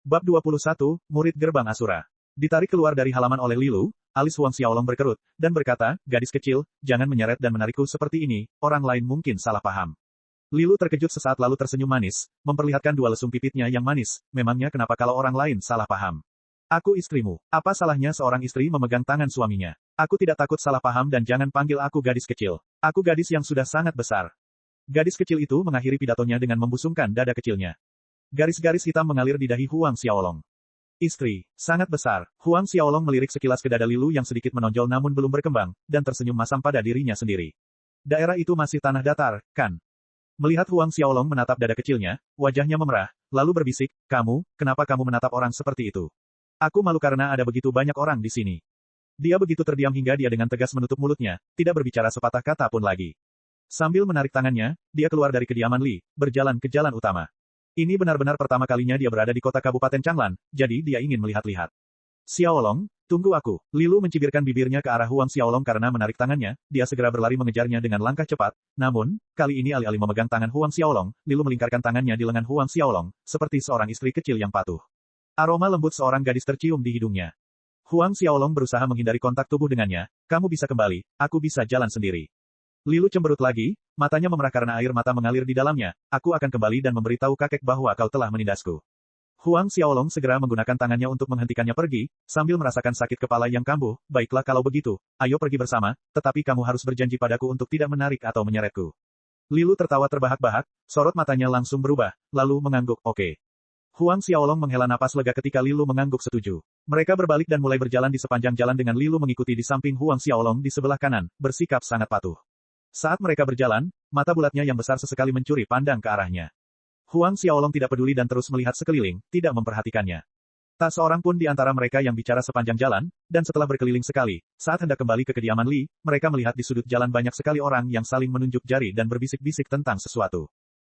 Bab 21, Murid Gerbang Asura. Ditarik keluar dari halaman oleh Lilu, alis Huang Xiaolong berkerut, dan berkata, gadis kecil, jangan menyeret dan menarikku seperti ini, orang lain mungkin salah paham. Lilu terkejut sesaat lalu tersenyum manis, memperlihatkan dua lesung pipitnya yang manis, memangnya kenapa kalau orang lain salah paham? Aku istrimu, apa salahnya seorang istri memegang tangan suaminya? Aku tidak takut salah paham dan jangan panggil aku gadis kecil. Aku gadis yang sudah sangat besar. Gadis kecil itu mengakhiri pidatonya dengan membusungkan dada kecilnya. Garis-garis hitam mengalir di dahi Huang Xiaolong. Istri, sangat besar. Huang Xiaolong melirik sekilas ke dada Lilu yang sedikit menonjol namun belum berkembang, dan tersenyum masam pada dirinya sendiri. Daerah itu masih tanah datar, kan? Melihat Huang Xiaolong menatap dada kecilnya, wajahnya memerah, lalu berbisik, kenapa kamu menatap orang seperti itu? Aku malu karena ada begitu banyak orang di sini. Dia begitu terdiam hingga dia dengan tegas menutup mulutnya, tidak berbicara sepatah kata pun lagi. Sambil menarik tangannya, dia keluar dari kediaman Li, berjalan ke jalan utama. Ini benar-benar pertama kalinya dia berada di kota Kabupaten Changlan, jadi dia ingin melihat-lihat. Xiaolong, tunggu aku. Lilu mencibirkan bibirnya ke arah Huang Xiaolong karena menarik tangannya, dia segera berlari mengejarnya dengan langkah cepat, namun, kali ini alih-alih memegang tangan Huang Xiaolong, Lilu melingkarkan tangannya di lengan Huang Xiaolong, seperti seorang istri kecil yang patuh. Aroma lembut seorang gadis tercium di hidungnya. Huang Xiaolong berusaha menghindari kontak tubuh dengannya, kamu bisa kembali, aku bisa jalan sendiri. Lilu cemberut lagi, matanya memerah karena air mata mengalir di dalamnya, aku akan kembali dan memberitahu kakek bahwa kau telah menindasku. Huang Xiaolong segera menggunakan tangannya untuk menghentikannya pergi, sambil merasakan sakit kepala yang kambuh, baiklah kalau begitu, ayo pergi bersama, tetapi kamu harus berjanji padaku untuk tidak menarik atau menyeretku. Lilu tertawa terbahak-bahak, sorot matanya langsung berubah, lalu mengangguk, oke. Huang Xiaolong menghela napas lega ketika Lilu mengangguk setuju. Mereka berbalik dan mulai berjalan di sepanjang jalan dengan Lilu mengikuti di samping Huang Xiaolong di sebelah kanan, bersikap sangat patuh. Saat mereka berjalan, mata bulatnya yang besar sesekali mencuri pandang ke arahnya. Huang Xiaolong tidak peduli dan terus melihat sekeliling, tidak memperhatikannya. Tak seorang pun di antara mereka yang bicara sepanjang jalan, dan setelah berkeliling sekali, saat hendak kembali ke kediaman Li, mereka melihat di sudut jalan banyak sekali orang yang saling menunjuk jari dan berbisik-bisik tentang sesuatu.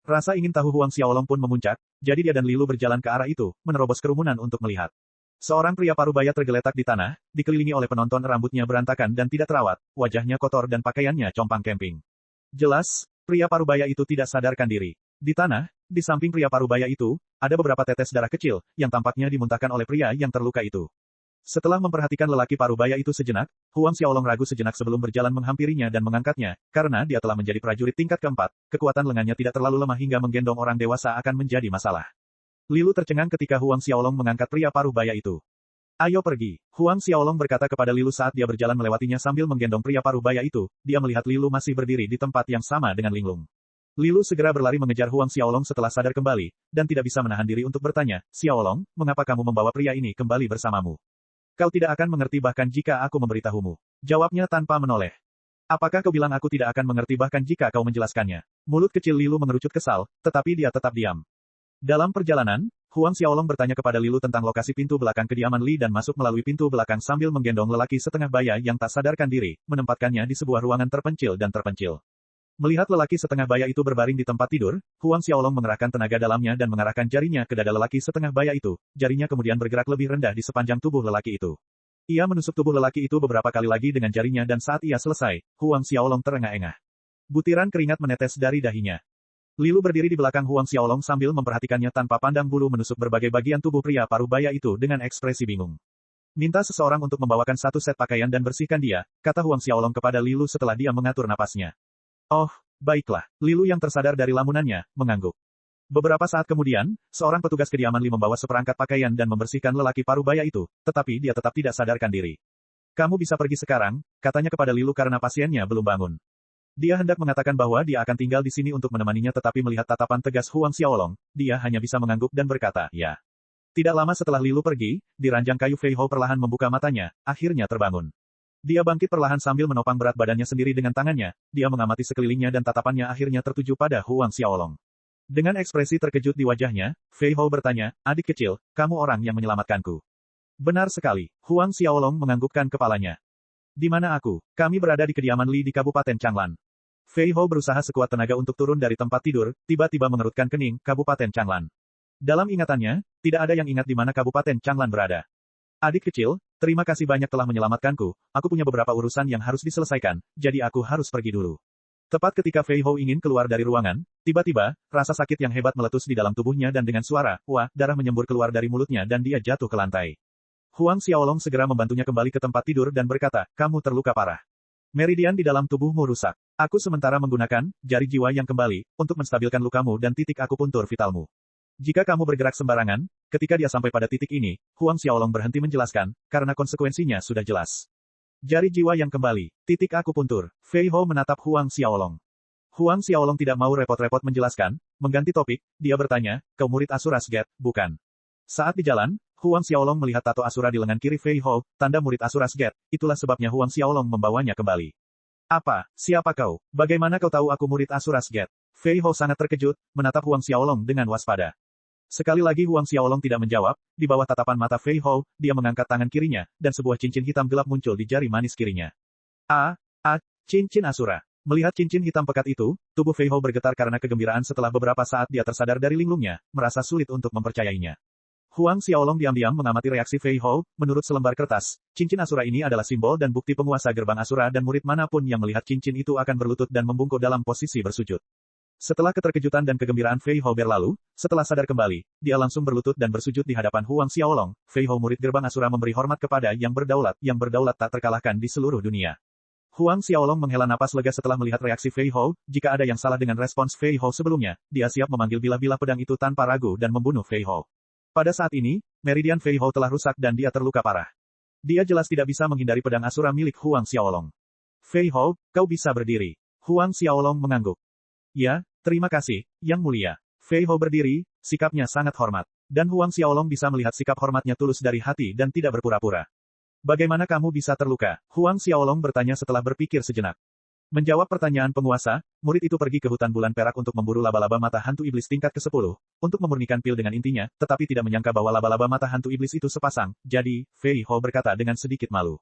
Rasa ingin tahu Huang Xiaolong pun memuncak, jadi dia dan Lilu berjalan ke arah itu, menerobos kerumunan untuk melihat. Seorang pria parubaya tergeletak di tanah, dikelilingi oleh penonton rambutnya berantakan dan tidak terawat, wajahnya kotor dan pakaiannya compang camping. Jelas, pria parubaya itu tidak sadarkan diri. Di tanah, di samping pria parubaya itu, ada beberapa tetes darah kecil, yang tampaknya dimuntahkan oleh pria yang terluka itu. Setelah memperhatikan lelaki parubaya itu sejenak, Huang Xiaolong ragu sejenak sebelum berjalan menghampirinya dan mengangkatnya, karena dia telah menjadi prajurit tingkat keempat, kekuatan lengannya tidak terlalu lemah hingga menggendong orang dewasa akan menjadi masalah. Lilu tercengang ketika Huang Xiaolong mengangkat pria parubaya itu. Ayo pergi. Huang Xiaolong berkata kepada Lilu saat dia berjalan melewatinya sambil menggendong pria parubaya itu, dia melihat Lilu masih berdiri di tempat yang sama dengan linglung. Lilu segera berlari mengejar Huang Xiaolong setelah sadar kembali, dan tidak bisa menahan diri untuk bertanya, Xiaolong, mengapa kamu membawa pria ini kembali bersamamu? Kau tidak akan mengerti bahkan jika aku memberitahumu. Jawabnya tanpa menoleh. Apakah kau bilang aku tidak akan mengerti bahkan jika kau menjelaskannya? Mulut kecil Lilu mengerucut kesal, tetapi dia tetap diam. Dalam perjalanan, Huang Xiaolong bertanya kepada Lilu tentang lokasi pintu belakang kediaman Li dan masuk melalui pintu belakang sambil menggendong lelaki setengah baya yang tak sadarkan diri, menempatkannya di sebuah ruangan terpencil dan terpencil. Melihat lelaki setengah baya itu berbaring di tempat tidur, Huang Xiaolong mengerahkan tenaga dalamnya dan mengarahkan jarinya ke dada lelaki setengah baya itu, jarinya kemudian bergerak lebih rendah di sepanjang tubuh lelaki itu. Ia menusuk tubuh lelaki itu beberapa kali lagi dengan jarinya dan saat ia selesai, Huang Xiaolong terengah-engah. Butiran keringat menetes dari dahinya. Lilu berdiri di belakang Huang Xiaolong sambil memperhatikannya tanpa pandang bulu menusuk berbagai bagian tubuh pria parubaya itu dengan ekspresi bingung. Minta seseorang untuk membawakan satu set pakaian dan bersihkan dia, kata Huang Xiaolong kepada Lilu setelah dia mengatur napasnya. Oh, baiklah. Lilu yang tersadar dari lamunannya, mengangguk. Beberapa saat kemudian, seorang petugas kediaman Li membawa seperangkat pakaian dan membersihkan lelaki parubaya itu, tetapi dia tetap tidak sadarkan diri. Kamu bisa pergi sekarang, katanya kepada Lilu karena pasiennya belum bangun. Dia hendak mengatakan bahwa dia akan tinggal di sini untuk menemaninya tetapi melihat tatapan tegas Huang Xiaolong, dia hanya bisa mengangguk dan berkata, ya. Tidak lama setelah Lilu pergi, di ranjang kayu Fei Hou perlahan membuka matanya, akhirnya terbangun. Dia bangkit perlahan sambil menopang berat badannya sendiri dengan tangannya, dia mengamati sekelilingnya dan tatapannya akhirnya tertuju pada Huang Xiaolong. Dengan ekspresi terkejut di wajahnya, Fei Hou bertanya, adik kecil, kamu orang yang menyelamatkanku. Benar sekali, Huang Xiaolong menganggukkan kepalanya. Di mana aku? Kami berada di kediaman Li di Kabupaten Changlan. Fei Hou berusaha sekuat tenaga untuk turun dari tempat tidur, tiba-tiba mengerutkan kening, Kabupaten Changlan. Dalam ingatannya, tidak ada yang ingat di mana Kabupaten Changlan berada. Adik kecil, terima kasih banyak telah menyelamatkanku, aku punya beberapa urusan yang harus diselesaikan, jadi aku harus pergi dulu. Tepat ketika Fei Hou ingin keluar dari ruangan, tiba-tiba, rasa sakit yang hebat meletus di dalam tubuhnya dan dengan suara, wah, darah menyembur keluar dari mulutnya dan dia jatuh ke lantai. Huang Xiaolong segera membantunya kembali ke tempat tidur dan berkata, kamu terluka parah. Meridian di dalam tubuhmu rusak. Aku sementara menggunakan jari jiwa yang kembali untuk menstabilkan lukamu dan titik akupuntur vitalmu. Jika kamu bergerak sembarangan, ketika dia sampai pada titik ini, Huang Xiaolong berhenti menjelaskan, karena konsekuensinya sudah jelas. Jari jiwa yang kembali, titik akupuntur. Fei Hou menatap Huang Xiaolong. Huang Xiaolong tidak mau repot-repot menjelaskan, mengganti topik, dia bertanya, kau murid Asura Gate, bukan? Saat di jalan, Huang Xiaolong melihat tato Asura di lengan kiri Fei Hou, tanda murid Asura Gate, itulah sebabnya Huang Xiaolong membawanya kembali. Apa? Siapa kau? Bagaimana kau tahu aku murid Asura Gate? Fei Hou sangat terkejut, menatap Huang Xiaolong dengan waspada. Sekali lagi Huang Xiaolong tidak menjawab, di bawah tatapan mata Fei Hou, dia mengangkat tangan kirinya, dan sebuah cincin hitam gelap muncul di jari manis kirinya. Cincin Asura. Melihat cincin hitam pekat itu, tubuh Fei Hou bergetar karena kegembiraan setelah beberapa saat dia tersadar dari linglungnya, merasa sulit untuk mempercayainya. Huang Xiaolong diam-diam mengamati reaksi Fei Hou, menurut selembar kertas, cincin Asura ini adalah simbol dan bukti penguasa gerbang Asura dan murid manapun yang melihat cincin itu akan berlutut dan membungkuk dalam posisi bersujud. Setelah keterkejutan dan kegembiraan Fei Hou berlalu, setelah sadar kembali, dia langsung berlutut dan bersujud di hadapan Huang Xiaolong. Fei Hou murid gerbang Asura memberi hormat kepada yang berdaulat tak terkalahkan di seluruh dunia. Huang Xiaolong menghela napas lega setelah melihat reaksi Fei Hou, jika ada yang salah dengan respons Fei Hou sebelumnya, dia siap memanggil bilah-bilah pedang itu tanpa ragu dan membunuh Fei Hou. Pada saat ini, meridian Fei Hou telah rusak dan dia terluka parah. Dia jelas tidak bisa menghindari pedang Asura milik Huang Xiaolong. Fei Hou, kau bisa berdiri. Huang Xiaolong mengangguk. Ya, terima kasih, Yang Mulia. Fei Hou berdiri, sikapnya sangat hormat. Dan Huang Xiaolong bisa melihat sikap hormatnya tulus dari hati dan tidak berpura-pura. Bagaimana kamu bisa terluka? Huang Xiaolong bertanya setelah berpikir sejenak. Menjawab pertanyaan penguasa, murid itu pergi ke hutan bulan perak untuk memburu laba-laba mata hantu iblis tingkat ke-10, untuk memurnikan pil dengan intinya, tetapi tidak menyangka bahwa laba-laba mata hantu iblis itu sepasang, jadi, Fei Hou berkata dengan sedikit malu.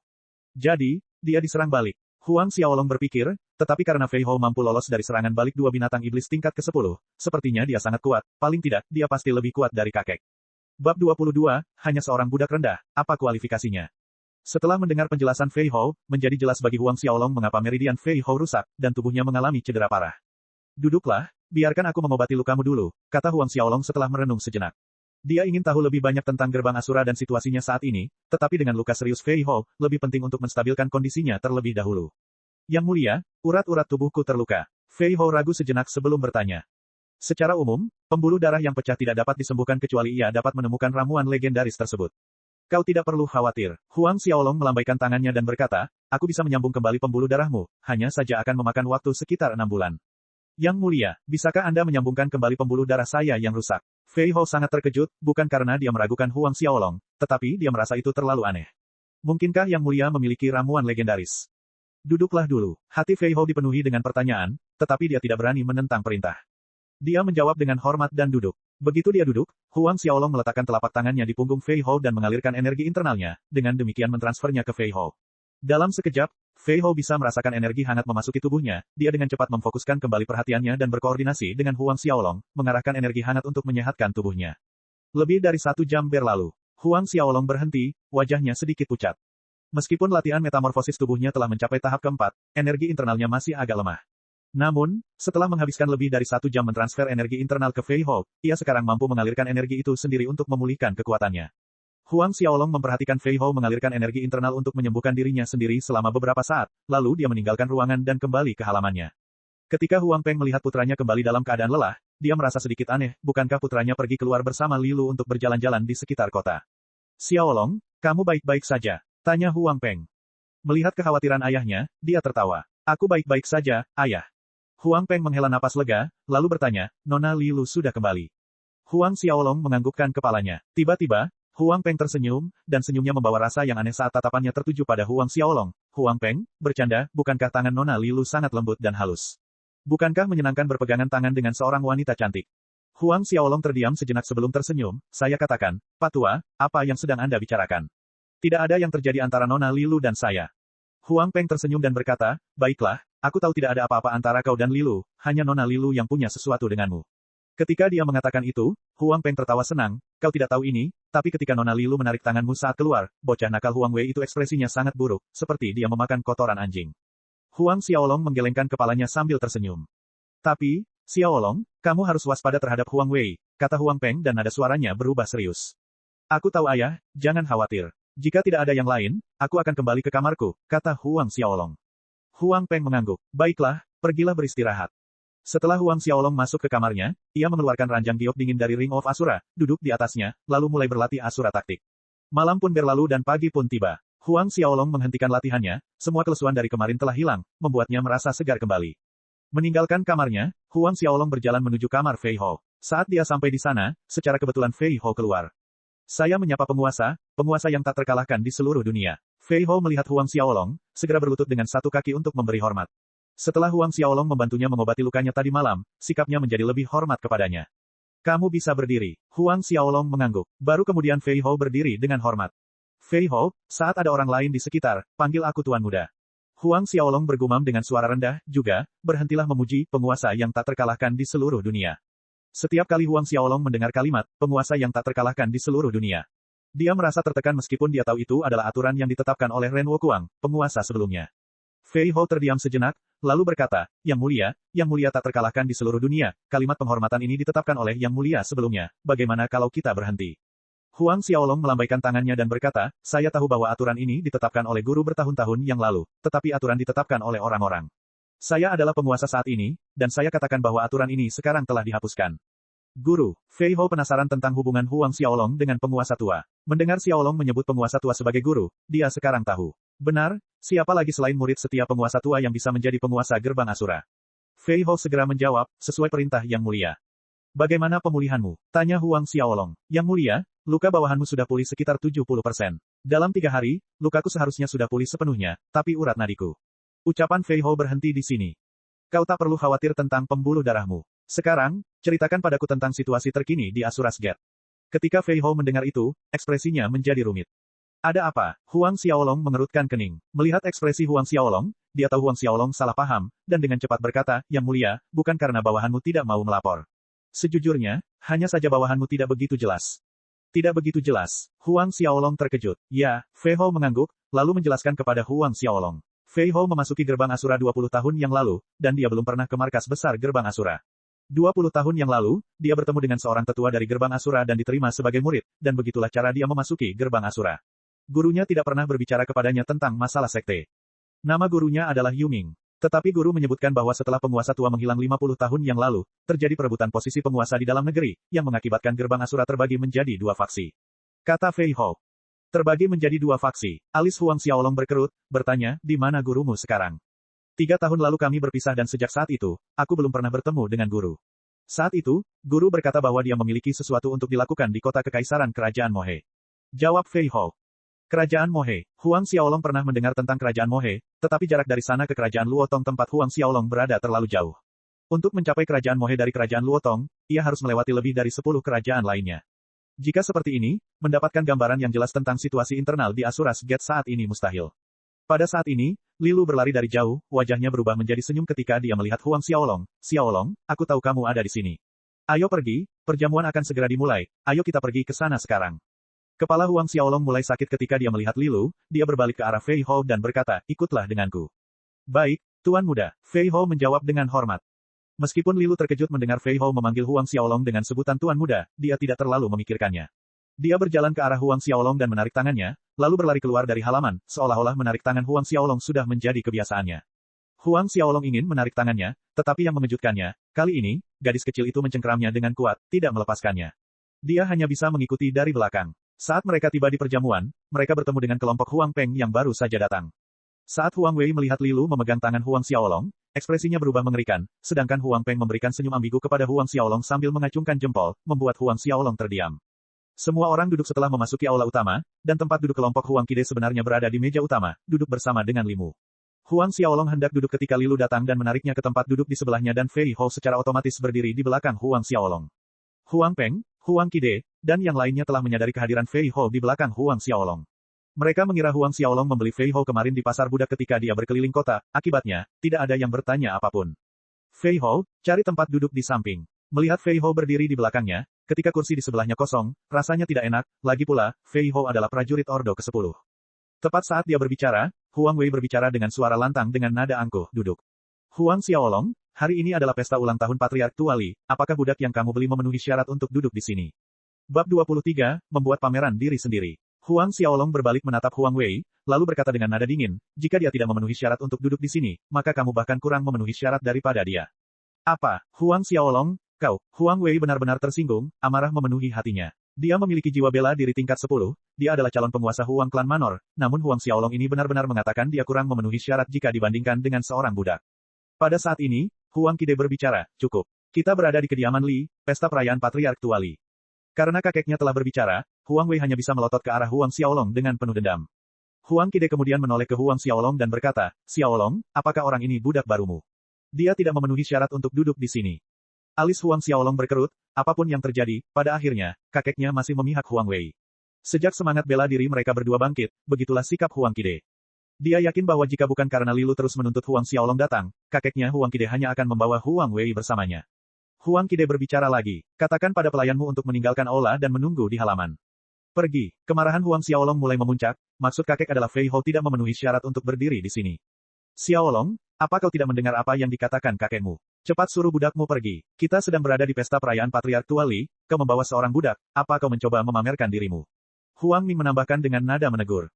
Jadi, dia diserang balik. Huang Xiaolong berpikir, tetapi karena Fei Hou mampu lolos dari serangan balik dua binatang iblis tingkat ke-10, sepertinya dia sangat kuat, paling tidak, dia pasti lebih kuat dari kakek. Bab 22, hanya seorang budak rendah, apa kualifikasinya? Setelah mendengar penjelasan Fei Hou, menjadi jelas bagi Huang Xiaolong mengapa meridian Fei Hou rusak, dan tubuhnya mengalami cedera parah. Duduklah, biarkan aku mengobati lukamu dulu, kata Huang Xiaolong setelah merenung sejenak. Dia ingin tahu lebih banyak tentang gerbang Asura dan situasinya saat ini, tetapi dengan luka serius Fei Hou, lebih penting untuk menstabilkan kondisinya terlebih dahulu. Yang Mulia, urat-urat tubuhku terluka. Fei Hou ragu sejenak sebelum bertanya. Secara umum, pembuluh darah yang pecah tidak dapat disembuhkan kecuali ia dapat menemukan ramuan legendaris tersebut. Kau tidak perlu khawatir. Huang Xiaolong melambaikan tangannya dan berkata, aku bisa menyambung kembali pembuluh darahmu, hanya saja akan memakan waktu sekitar 6 bulan. Yang Mulia, bisakah Anda menyambungkan kembali pembuluh darah saya yang rusak? Fei Hou sangat terkejut, bukan karena dia meragukan Huang Xiaolong, tetapi dia merasa itu terlalu aneh. Mungkinkah Yang Mulia memiliki ramuan legendaris? Duduklah dulu. Hati Fei Hou dipenuhi dengan pertanyaan, tetapi dia tidak berani menentang perintah. Dia menjawab dengan hormat dan duduk. Begitu dia duduk, Huang Xiaolong meletakkan telapak tangannya di punggung Fei Hou dan mengalirkan energi internalnya, dengan demikian mentransfernya ke Fei Hou. Dalam sekejap, Fei Hou bisa merasakan energi hangat memasuki tubuhnya, dia dengan cepat memfokuskan kembali perhatiannya dan berkoordinasi dengan Huang Xiaolong, mengarahkan energi hangat untuk menyehatkan tubuhnya. Lebih dari 1 jam berlalu. Huang Xiaolong berhenti, wajahnya sedikit pucat. Meskipun latihan metamorfosis tubuhnya telah mencapai tahap keempat, energi internalnya masih agak lemah. Namun, setelah menghabiskan lebih dari 1 jam mentransfer energi internal ke Fei Hou, ia sekarang mampu mengalirkan energi itu sendiri untuk memulihkan kekuatannya. Huang Xiaolong memperhatikan Fei Hou mengalirkan energi internal untuk menyembuhkan dirinya sendiri selama beberapa saat, lalu dia meninggalkan ruangan dan kembali ke halamannya. Ketika Huang Peng melihat putranya kembali dalam keadaan lelah, dia merasa sedikit aneh, bukankah putranya pergi keluar bersama Lilu untuk berjalan-jalan di sekitar kota? Xiaolong, kamu baik-baik saja? Tanya Huang Peng. Melihat kekhawatiran ayahnya, dia tertawa. Aku baik-baik saja, ayah. Huang Peng menghela napas lega, lalu bertanya, Nona Lilu sudah kembali. Huang Xiaolong menganggukkan kepalanya. Tiba-tiba, Huang Peng tersenyum, dan senyumnya membawa rasa yang aneh saat tatapannya tertuju pada Huang Xiaolong. Huang Peng, bercanda, bukankah tangan Nona Lilu sangat lembut dan halus? Bukankah menyenangkan berpegangan tangan dengan seorang wanita cantik? Huang Xiaolong terdiam sejenak sebelum tersenyum, saya katakan, Pak Tua, apa yang sedang Anda bicarakan? Tidak ada yang terjadi antara Nona Lilu dan saya. Huang Peng tersenyum dan berkata, baiklah, aku tahu tidak ada apa-apa antara kau dan Lilu, hanya Nona Lilu yang punya sesuatu denganmu. Ketika dia mengatakan itu, Huang Peng tertawa senang, kau tidak tahu ini, tapi ketika Nona Lilu menarik tanganmu saat keluar, bocah nakal Huang Wei itu ekspresinya sangat buruk, seperti dia memakan kotoran anjing. Huang Xiaolong menggelengkan kepalanya sambil tersenyum. Tapi, Xiaolong, kamu harus waspada terhadap Huang Wei, kata Huang Peng dan nada suaranya berubah serius. Aku tahu ayah, jangan khawatir. Jika tidak ada yang lain, aku akan kembali ke kamarku, kata Huang Xiaolong. Huang Peng mengangguk. Baiklah, pergilah beristirahat. Setelah Huang Xiaolong masuk ke kamarnya, ia mengeluarkan ranjang giok dingin dari Ring of Asura, duduk di atasnya, lalu mulai berlatih Asura taktik. Malam pun berlalu dan pagi pun tiba. Huang Xiaolong menghentikan latihannya, semua kelesuan dari kemarin telah hilang, membuatnya merasa segar kembali. Meninggalkan kamarnya, Huang Xiaolong berjalan menuju kamar Fei Hou. Saat dia sampai di sana, secara kebetulan Fei Hou keluar. Saya menyapa penguasa yang tak terkalahkan di seluruh dunia. Fei Hou melihat Huang Xiaolong, segera berlutut dengan satu kaki untuk memberi hormat. Setelah Huang Xiaolong membantunya mengobati lukanya tadi malam, sikapnya menjadi lebih hormat kepadanya. Kamu bisa berdiri. Huang Xiaolong mengangguk. Baru kemudian Fei Hou berdiri dengan hormat. Fei Hou, saat ada orang lain di sekitar, panggil aku Tuan Muda. Huang Xiaolong bergumam dengan suara rendah, juga, berhentilah memuji penguasa yang tak terkalahkan di seluruh dunia. Setiap kali Huang Xiaolong mendengar kalimat, penguasa yang tak terkalahkan di seluruh dunia. Dia merasa tertekan meskipun dia tahu itu adalah aturan yang ditetapkan oleh Ren Wokuang, penguasa sebelumnya. Fei Hou terdiam sejenak, lalu berkata, Yang Mulia tak terkalahkan di seluruh dunia, kalimat penghormatan ini ditetapkan oleh Yang Mulia sebelumnya, bagaimana kalau kita berhenti? Huang Xiaolong melambaikan tangannya dan berkata, saya tahu bahwa aturan ini ditetapkan oleh guru bertahun-tahun yang lalu, tetapi aturan ditetapkan oleh orang-orang. Saya adalah penguasa saat ini, dan saya katakan bahwa aturan ini sekarang telah dihapuskan. Guru, Fei Hou penasaran tentang hubungan Huang Xiaolong dengan penguasa tua. Mendengar Xiaolong menyebut penguasa tua sebagai guru, dia sekarang tahu. Benar, siapa lagi selain murid setia penguasa tua yang bisa menjadi penguasa gerbang Asura? Fei Hou segera menjawab, sesuai perintah Yang Mulia. Bagaimana pemulihanmu? Tanya Huang Xiaolong. Yang Mulia, luka bawahanmu sudah pulih sekitar 70%. Dalam 3 hari, lukaku seharusnya sudah pulih sepenuhnya, tapi urat nadiku. Ucapan Fei Hou berhenti di sini. Kau tak perlu khawatir tentang pembuluh darahmu. Sekarang, ceritakan padaku tentang situasi terkini di Asura's Gate. Ketika Fei Hou mendengar itu, ekspresinya menjadi rumit. Ada apa? Huang Xiaolong mengerutkan kening. Melihat ekspresi Huang Xiaolong, dia tahu Huang Xiaolong salah paham, dan dengan cepat berkata, Yang Mulia, bukan karena bawahanmu tidak mau melapor. Sejujurnya, hanya saja bawahanmu tidak begitu jelas. Tidak begitu jelas. Huang Xiaolong terkejut. Ya, Fei Hou mengangguk, lalu menjelaskan kepada Huang Xiaolong. Fei Hou memasuki gerbang Asura 20 tahun yang lalu, dan dia belum pernah ke markas besar gerbang Asura. 20 tahun yang lalu, dia bertemu dengan seorang tetua dari gerbang Asura dan diterima sebagai murid, dan begitulah cara dia memasuki gerbang Asura. Gurunya tidak pernah berbicara kepadanya tentang masalah sekte. Nama gurunya adalah Yuming. Tetapi guru menyebutkan bahwa setelah penguasa tua menghilang 50 tahun yang lalu, terjadi perebutan posisi penguasa di dalam negeri, yang mengakibatkan gerbang Asura terbagi menjadi 2 faksi. Kata Fei Hou. Terbagi menjadi 2 faksi. Alis Huang Xiaolong berkerut, bertanya, di mana gurumu sekarang? 3 tahun lalu kami berpisah dan sejak saat itu, aku belum pernah bertemu dengan guru. Saat itu, guru berkata bahwa dia memiliki sesuatu untuk dilakukan di kota kekaisaran kerajaan Mohe. Jawab Fei Hou. Kerajaan Mohe. Huang Xiaolong pernah mendengar tentang kerajaan Mohe, tetapi jarak dari sana ke kerajaan Luotong tempat Huang Xiaolong berada terlalu jauh. Untuk mencapai kerajaan Mohe dari kerajaan Luotong, ia harus melewati lebih dari 10 kerajaan lainnya. Jika seperti ini, mendapatkan gambaran yang jelas tentang situasi internal di Asura's Gate saat ini mustahil. Pada saat ini, Lilu berlari dari jauh, wajahnya berubah menjadi senyum ketika dia melihat Huang Xiaolong. Xiaolong, aku tahu kamu ada di sini. Ayo pergi, perjamuan akan segera dimulai, ayo kita pergi ke sana sekarang. Kepala Huang Xiaolong mulai sakit ketika dia melihat Lilu, dia berbalik ke arah Fei Hou dan berkata, ikutlah denganku. Baik, Tuan Muda. Fei Hou menjawab dengan hormat. Meskipun Lilu terkejut mendengar Fei Hou memanggil Huang Xiaolong dengan sebutan Tuan Muda, dia tidak terlalu memikirkannya. Dia berjalan ke arah Huang Xiaolong dan menarik tangannya, lalu berlari keluar dari halaman, seolah-olah menarik tangan Huang Xiaolong sudah menjadi kebiasaannya. Huang Xiaolong ingin menarik tangannya, tetapi yang mengejutkannya, kali ini, gadis kecil itu mencengkeramnya dengan kuat, tidak melepaskannya. Dia hanya bisa mengikuti dari belakang. Saat mereka tiba di perjamuan, mereka bertemu dengan kelompok Huang Peng yang baru saja datang. Saat Huang Wei melihat Lilu memegang tangan Huang Xiaolong, ekspresinya berubah mengerikan, sedangkan Huang Peng memberikan senyum ambigu kepada Huang Xiaolong sambil mengacungkan jempol, membuat Huang Xiaolong terdiam. Semua orang duduk setelah memasuki aula utama, dan tempat duduk kelompok Huang Kide sebenarnya berada di meja utama, duduk bersama dengan Limu. Huang Xiaolong hendak duduk ketika Lilu datang dan menariknya ke tempat duduk di sebelahnya dan Fei Hou secara otomatis berdiri di belakang Huang Xiaolong. Huang Peng, Huang Kide, dan yang lainnya telah menyadari kehadiran Fei Hou di belakang Huang Xiaolong. Mereka mengira Huang Xiaolong membeli Fei Hou kemarin di pasar budak ketika dia berkeliling kota, akibatnya, tidak ada yang bertanya apapun. Fei Hou, cari tempat duduk di samping. Melihat Fei Hou berdiri di belakangnya, ketika kursi di sebelahnya kosong, rasanya tidak enak, lagi pula, Fei Hou adalah prajurit Ordo ke-10. Tepat saat dia berbicara, Huang Wei berbicara dengan suara lantang dengan nada angkuh, duduk. Huang Xiaolong, hari ini adalah pesta ulang tahun Patriark Tua Li, apakah budak yang kamu beli memenuhi syarat untuk duduk di sini? Bab 23, membuat pameran diri sendiri. Huang Xiaolong berbalik menatap Huang Wei, lalu berkata dengan nada dingin, jika dia tidak memenuhi syarat untuk duduk di sini, maka kamu bahkan kurang memenuhi syarat daripada dia. Apa, Huang Xiaolong, kau? Huang Wei benar-benar tersinggung, amarah memenuhi hatinya. Dia memiliki jiwa bela diri tingkat 10, dia adalah calon penguasa Huang klan Manor, namun Huang Xiaolong ini benar-benar mengatakan dia kurang memenuhi syarat jika dibandingkan dengan seorang budak. Pada saat ini, Huang Qide berbicara, cukup. Kita berada di kediaman Li, pesta perayaan Patriark Tua Li. Karena kakeknya telah berbicara, Huang Wei hanya bisa melotot ke arah Huang Xiaolong dengan penuh dendam. Huang Qide kemudian menoleh ke Huang Xiaolong dan berkata, Xiaolong, apakah orang ini budak barumu? Dia tidak memenuhi syarat untuk duduk di sini. Alis Huang Xiaolong berkerut, apapun yang terjadi, pada akhirnya, kakeknya masih memihak Huang Wei. Sejak semangat bela diri mereka berdua bangkit, begitulah sikap Huang Qide. Dia yakin bahwa jika bukan karena Lilu terus menuntut Huang Xiaolong datang, kakeknya Huang Qide hanya akan membawa Huang Wei bersamanya. Huang Qide berbicara lagi, katakan pada pelayanmu untuk meninggalkan aula dan menunggu di halaman. Pergi. Kemarahan Huang Xiaolong mulai memuncak, maksud kakek adalah Fei Hou tidak memenuhi syarat untuk berdiri di sini. Xiaolong, apa kau tidak mendengar apa yang dikatakan kakekmu? Cepat suruh budakmu pergi. Kita sedang berada di pesta perayaan Patriark Tua Li, kau membawa seorang budak, apa kau mencoba memamerkan dirimu? Huang Ming menambahkan dengan nada menegur.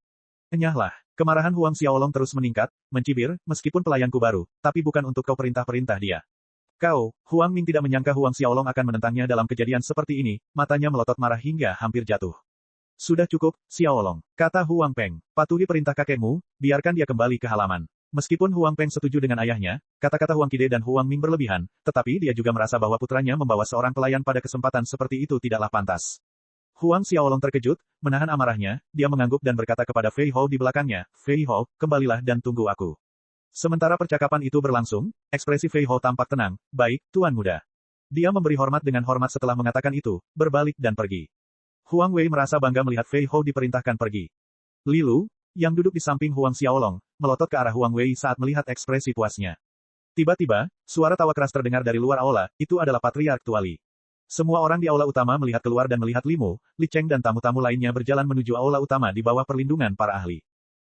Enyahlah. Kemarahan Huang Xiaolong terus meningkat, mencibir, meskipun pelayanku baru, tapi bukan untuk kau perintah-perintah dia. Kau, Huang Ming tidak menyangka Huang Xiaolong akan menentangnya dalam kejadian seperti ini, matanya melotot marah hingga hampir jatuh. Sudah cukup, Xiaolong, kata Huang Peng, patuhi perintah kakekmu, biarkan dia kembali ke halaman. Meskipun Huang Peng setuju dengan ayahnya, kata-kata Huang Qide dan Huang Ming berlebihan, tetapi dia juga merasa bahwa putranya membawa seorang pelayan pada kesempatan seperti itu tidaklah pantas. Huang Xiaolong terkejut, menahan amarahnya, dia mengangguk dan berkata kepada Fei Hou di belakangnya, Fei Hou, kembalilah dan tunggu aku. Sementara percakapan itu berlangsung, ekspresi Fei Hou tampak tenang, baik, Tuan Muda. Dia memberi hormat dengan hormat setelah mengatakan itu, berbalik dan pergi. Huang Wei merasa bangga melihat Fei Hou diperintahkan pergi. Lilu, yang duduk di samping Huang Xiaolong, melotot ke arah Huang Wei saat melihat ekspresi puasnya. Tiba-tiba, suara tawa keras terdengar dari luar aula, itu adalah Patriark Tua Li. Semua orang di aula utama melihat keluar dan melihat Limu, Li Cheng dan tamu-tamu lainnya berjalan menuju aula utama di bawah perlindungan para ahli.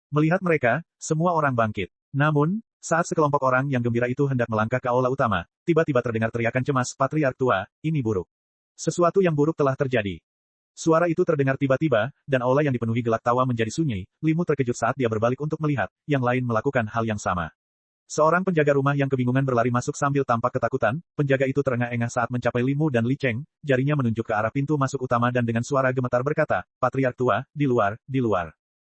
Melihat mereka, semua orang bangkit. Namun, saat sekelompok orang yang gembira itu hendak melangkah ke aula utama, tiba-tiba terdengar teriakan cemas, Patriark Tua, ini buruk. Sesuatu yang buruk telah terjadi. Suara itu terdengar tiba-tiba, dan aula yang dipenuhi gelak tawa menjadi sunyi. Limu terkejut saat dia berbalik untuk melihat, yang lain melakukan hal yang sama. Seorang penjaga rumah yang kebingungan berlari masuk sambil tampak ketakutan, penjaga itu terengah-engah saat mencapai Limu dan Li Cheng, jarinya menunjuk ke arah pintu masuk utama dan dengan suara gemetar berkata, Patriark Tua, di luar, di luar.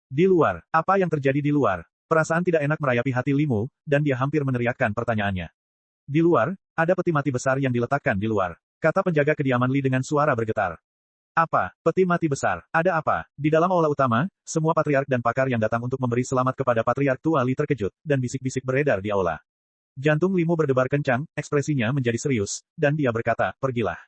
Di luar, apa yang terjadi di luar? Perasaan tidak enak merayapi hati Limu, dan dia hampir meneriakkan pertanyaannya. Di luar, ada peti mati besar yang diletakkan di luar. Kata penjaga kediaman Li dengan suara bergetar. Apa? Peti mati besar? Ada apa? Di dalam aula utama, semua patriark dan pakar yang datang untuk memberi selamat kepada Patriark Tua Li terkejut, dan bisik-bisik beredar di aula. Jantung Limu berdebar kencang, ekspresinya menjadi serius, dan dia berkata, pergilah.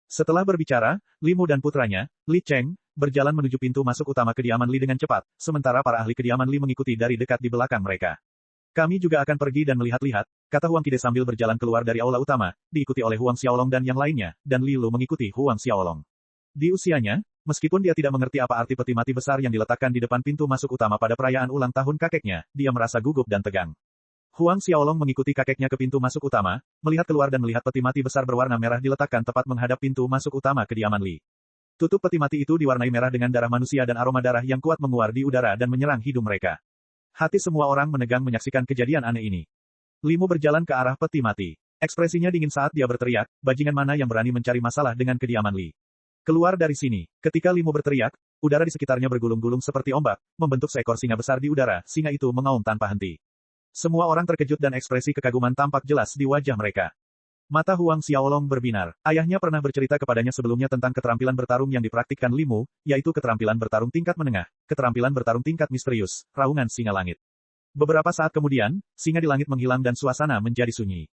Setelah berbicara, Limu dan putranya, Li Cheng, berjalan menuju pintu masuk utama kediaman Li dengan cepat, sementara para ahli kediaman Li mengikuti dari dekat di belakang mereka. Kami juga akan pergi dan melihat-lihat, kata Huang Qide sambil berjalan keluar dari aula utama, diikuti oleh Huang Xiaolong dan yang lainnya, dan Lilu mengikuti Huang Xiaolong. Di usianya, meskipun dia tidak mengerti apa arti peti mati besar yang diletakkan di depan pintu masuk utama pada perayaan ulang tahun kakeknya, dia merasa gugup dan tegang. Huang Xiaolong mengikuti kakeknya ke pintu masuk utama, melihat keluar dan melihat peti mati besar berwarna merah diletakkan tepat menghadap pintu masuk utama kediaman Li. Tutup peti mati itu diwarnai merah dengan darah manusia dan aroma darah yang kuat menguar di udara dan menyerang hidung mereka. Hati semua orang menegang menyaksikan kejadian aneh ini. Limu berjalan ke arah peti mati. Ekspresinya dingin saat dia berteriak, bajingan mana yang berani mencari masalah dengan kediaman Li. Keluar dari sini. Ketika Limu berteriak, udara di sekitarnya bergulung-gulung seperti ombak, membentuk seekor singa besar di udara, singa itu mengaum tanpa henti. Semua orang terkejut dan ekspresi kekaguman tampak jelas di wajah mereka. Mata Huang Xiaolong berbinar. Ayahnya pernah bercerita kepadanya sebelumnya tentang keterampilan bertarung yang dipraktikkan Limu, yaitu keterampilan bertarung tingkat menengah, keterampilan bertarung tingkat misterius, raungan singa langit. Beberapa saat kemudian, singa di langit menghilang dan suasana menjadi sunyi.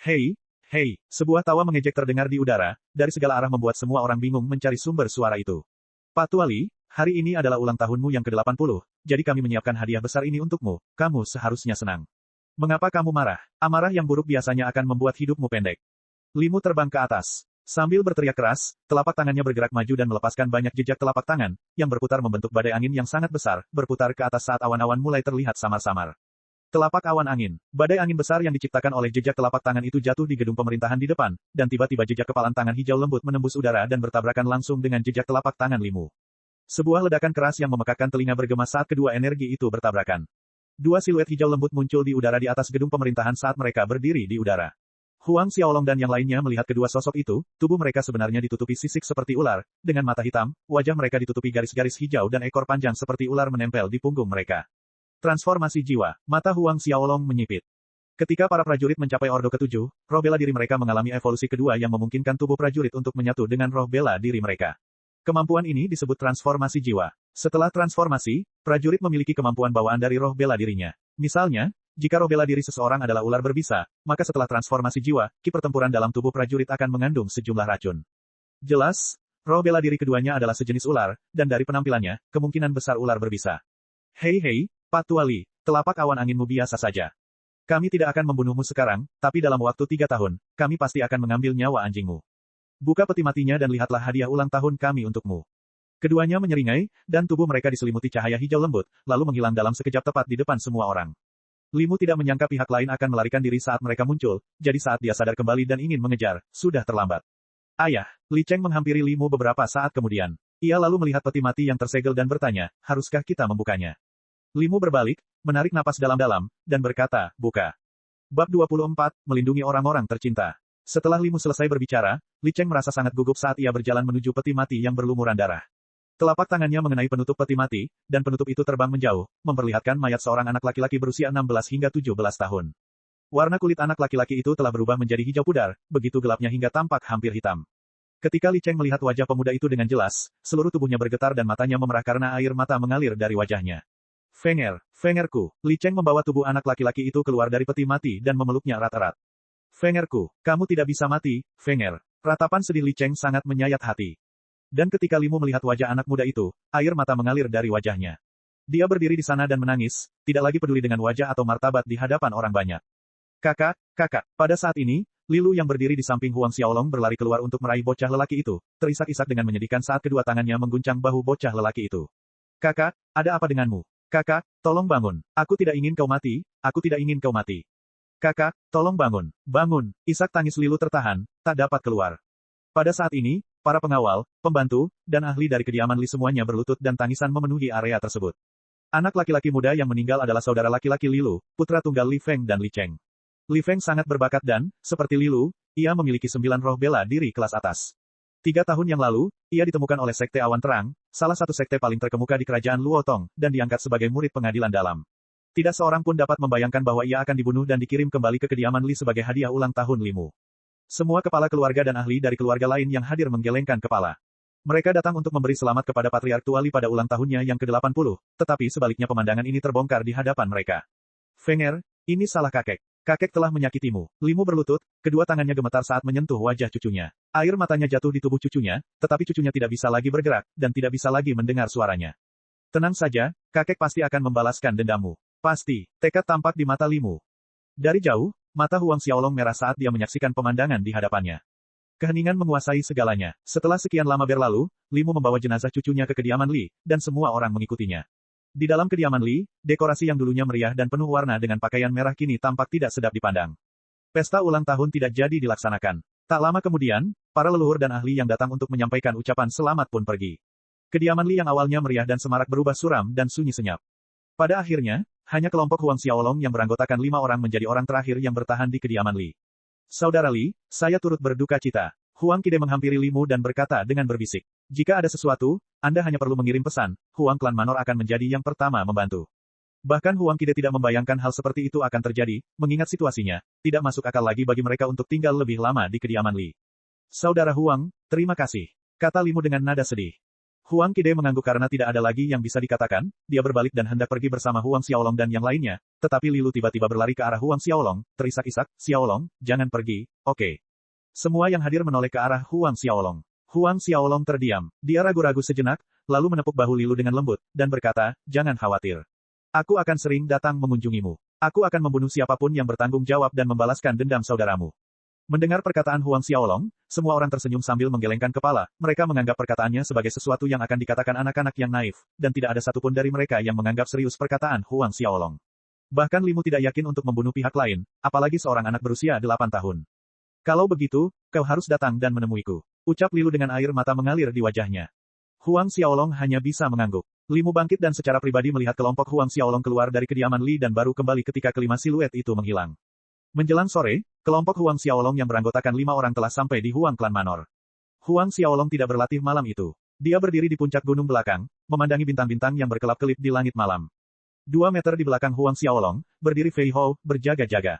Hei! Hei, sebuah tawa mengejek terdengar di udara, dari segala arah membuat semua orang bingung mencari sumber suara itu. Pak Tua Li, hari ini adalah ulang tahunmu yang ke-80, jadi kami menyiapkan hadiah besar ini untukmu, kamu seharusnya senang. Mengapa kamu marah? Amarah yang buruk biasanya akan membuat hidupmu pendek. Limu terbang ke atas. Sambil berteriak keras, telapak tangannya bergerak maju dan melepaskan banyak jejak telapak tangan, yang berputar membentuk badai angin yang sangat besar, berputar ke atas saat awan-awan mulai terlihat samar-samar. Telapak awan angin. Badai angin besar yang diciptakan oleh jejak telapak tangan itu jatuh di gedung pemerintahan di depan, dan tiba-tiba jejak kepalan tangan hijau lembut menembus udara dan bertabrakan langsung dengan jejak telapak tangan Limu. Sebuah ledakan keras yang memekakkan telinga bergema saat kedua energi itu bertabrakan. Dua siluet hijau lembut muncul di udara di atas gedung pemerintahan saat mereka berdiri di udara. Huang Xiaolong dan yang lainnya melihat kedua sosok itu, tubuh mereka sebenarnya ditutupi sisik seperti ular, dengan mata hitam, wajah mereka ditutupi garis-garis hijau dan ekor panjang seperti ular menempel di punggung mereka. Transformasi jiwa. Mata Huang Xiaolong menyipit. Ketika para prajurit mencapai ordo ke-7, roh bela diri mereka mengalami evolusi kedua yang memungkinkan tubuh prajurit untuk menyatu dengan roh bela diri mereka. Kemampuan ini disebut transformasi jiwa. Setelah transformasi, prajurit memiliki kemampuan bawaan dari roh bela dirinya. Misalnya, jika roh bela diri seseorang adalah ular berbisa, maka setelah transformasi jiwa, ki pertempuran dalam tubuh prajurit akan mengandung sejumlah racun. Jelas, roh bela diri keduanya adalah sejenis ular, dan dari penampilannya, kemungkinan besar ular berbisa. Hei, Pak Tuali, telapak awan anginmu biasa saja. Kami tidak akan membunuhmu sekarang, tapi dalam waktu 3 tahun, kami pasti akan mengambil nyawa anjingmu. Buka peti matinya dan lihatlah hadiah ulang tahun kami untukmu. Keduanya menyeringai, dan tubuh mereka diselimuti cahaya hijau lembut, lalu menghilang dalam sekejap tepat di depan semua orang. Limu tidak menyangka pihak lain akan melarikan diri saat mereka muncul, jadi saat dia sadar kembali dan ingin mengejar, sudah terlambat. Ayah, Li Cheng menghampiri Limu beberapa saat kemudian. Ia lalu melihat peti mati yang tersegel dan bertanya, haruskah kita membukanya? Limu berbalik, menarik napas dalam-dalam, dan berkata, buka. Bab 24, Melindungi Orang-orang Tercinta. Setelah Limu selesai berbicara, Li Cheng merasa sangat gugup saat ia berjalan menuju peti mati yang berlumuran darah. Telapak tangannya mengenai penutup peti mati, dan penutup itu terbang menjauh, memperlihatkan mayat seorang anak laki-laki berusia 16 hingga 17 tahun. Warna kulit anak laki-laki itu telah berubah menjadi hijau pudar, begitu gelapnya hingga tampak hampir hitam. Ketika Li Cheng melihat wajah pemuda itu dengan jelas, seluruh tubuhnya bergetar dan matanya memerah karena air mata mengalir dari wajahnya. Fengerku. Li Cheng membawa tubuh anak laki-laki itu keluar dari peti mati dan memeluknya erat-erat. Fengerku, kamu tidak bisa mati, Fenger. Ratapan sedih Li Cheng sangat menyayat hati. Dan ketika Limu melihat wajah anak muda itu, air mata mengalir dari wajahnya. Dia berdiri di sana dan menangis, tidak lagi peduli dengan wajah atau martabat di hadapan orang banyak. Kakak. Pada saat ini, Lilu yang berdiri di samping Huang Xiaolong berlari keluar untuk meraih bocah lelaki itu, terisak-isak dengan menyedihkan saat kedua tangannya mengguncang bahu bocah lelaki itu. Kakak, ada apa denganmu? Kakak, tolong bangun. Aku tidak ingin kau mati, aku tidak ingin kau mati. Kakak, tolong bangun. Bangun. Isak tangis Lilu tertahan, tak dapat keluar. Pada saat ini, para pengawal, pembantu, dan ahli dari kediaman Li semuanya berlutut dan tangisan memenuhi area tersebut. Anak laki-laki muda yang meninggal adalah saudara laki-laki Lilu, putra tunggal Li Feng dan Li Cheng. Li Feng sangat berbakat dan, seperti Lilu, ia memiliki 9 roh bela diri kelas atas. 3 tahun yang lalu, ia ditemukan oleh Sekte Awan Terang, salah satu sekte paling terkemuka di kerajaan Luotong, dan diangkat sebagai murid pengadilan dalam. Tidak seorang pun dapat membayangkan bahwa ia akan dibunuh dan dikirim kembali ke kediaman Li sebagai hadiah ulang tahun Limu. Semua kepala keluarga dan ahli dari keluarga lain yang hadir menggelengkan kepala. Mereka datang untuk memberi selamat kepada Patriark Tuali pada ulang tahunnya yang ke-80, tetapi sebaliknya pemandangan ini terbongkar di hadapan mereka. Fenger, ini salah kakek. Kakek telah menyakitimu. Limu berlutut, kedua tangannya gemetar saat menyentuh wajah cucunya. Air matanya jatuh di tubuh cucunya, tetapi cucunya tidak bisa lagi bergerak, dan tidak bisa lagi mendengar suaranya. Tenang saja, kakek pasti akan membalaskan dendammu. Pasti, tekad tampak di mata Limu. Dari jauh, mata Huang Xiaolong merah saat dia menyaksikan pemandangan di hadapannya. Keheningan menguasai segalanya. Setelah sekian lama berlalu, Limu membawa jenazah cucunya ke kediaman Li, dan semua orang mengikutinya. Di dalam kediaman Li, dekorasi yang dulunya meriah dan penuh warna dengan pakaian merah kini tampak tidak sedap dipandang. Pesta ulang tahun tidak jadi dilaksanakan. Tak lama kemudian, para leluhur dan ahli yang datang untuk menyampaikan ucapan selamat pun pergi. Kediaman Li yang awalnya meriah dan semarak berubah suram dan sunyi senyap. Pada akhirnya, hanya kelompok Huang Xiaolong yang beranggotakan 5 orang menjadi orang terakhir yang bertahan di kediaman Li. Saudara Li, saya turut berduka cita. Huang Qide menghampiri Limu dan berkata dengan berbisik. Jika ada sesuatu, Anda hanya perlu mengirim pesan, Huang Klan Manor akan menjadi yang pertama membantu. Bahkan Huang Qide tidak membayangkan hal seperti itu akan terjadi, mengingat situasinya, tidak masuk akal lagi bagi mereka untuk tinggal lebih lama di kediaman Li. Saudara Huang, terima kasih. Kata Limu dengan nada sedih. Huang Qide mengangguk karena tidak ada lagi yang bisa dikatakan, dia berbalik dan hendak pergi bersama Huang Xiaolong dan yang lainnya, tetapi Lilu tiba-tiba berlari ke arah Huang Xiaolong, terisak-isak, Xiaolong, jangan pergi, oke. Semua yang hadir menoleh ke arah Huang Xiaolong. Huang Xiaolong terdiam, dia ragu-ragu sejenak, lalu menepuk bahu Lilu dengan lembut, dan berkata, jangan khawatir. Aku akan sering datang mengunjungimu. Aku akan membunuh siapapun yang bertanggung jawab dan membalaskan dendam saudaramu. Mendengar perkataan Huang Xiaolong, semua orang tersenyum sambil menggelengkan kepala. Mereka menganggap perkataannya sebagai sesuatu yang akan dikatakan anak-anak yang naif, dan tidak ada satupun dari mereka yang menganggap serius perkataan Huang Xiaolong. Bahkan Limu tidak yakin untuk membunuh pihak lain, apalagi seorang anak berusia 8 tahun. Kalau begitu, kau harus datang dan menemuiku. Ucap Lilu dengan air mata mengalir di wajahnya. Huang Xiaolong hanya bisa mengangguk. Limu bangkit dan secara pribadi melihat kelompok Huang Xiaolong keluar dari kediaman Li dan baru kembali ketika kelima siluet itu menghilang. Menjelang sore, kelompok Huang Xiaolong yang beranggotakan 5 orang telah sampai di Huang Clan Manor. Huang Xiaolong tidak berlatih malam itu. Dia berdiri di puncak gunung belakang, memandangi bintang-bintang yang berkelap-kelip di langit malam. 2 meter di belakang Huang Xiaolong, berdiri Fei Hou, berjaga-jaga.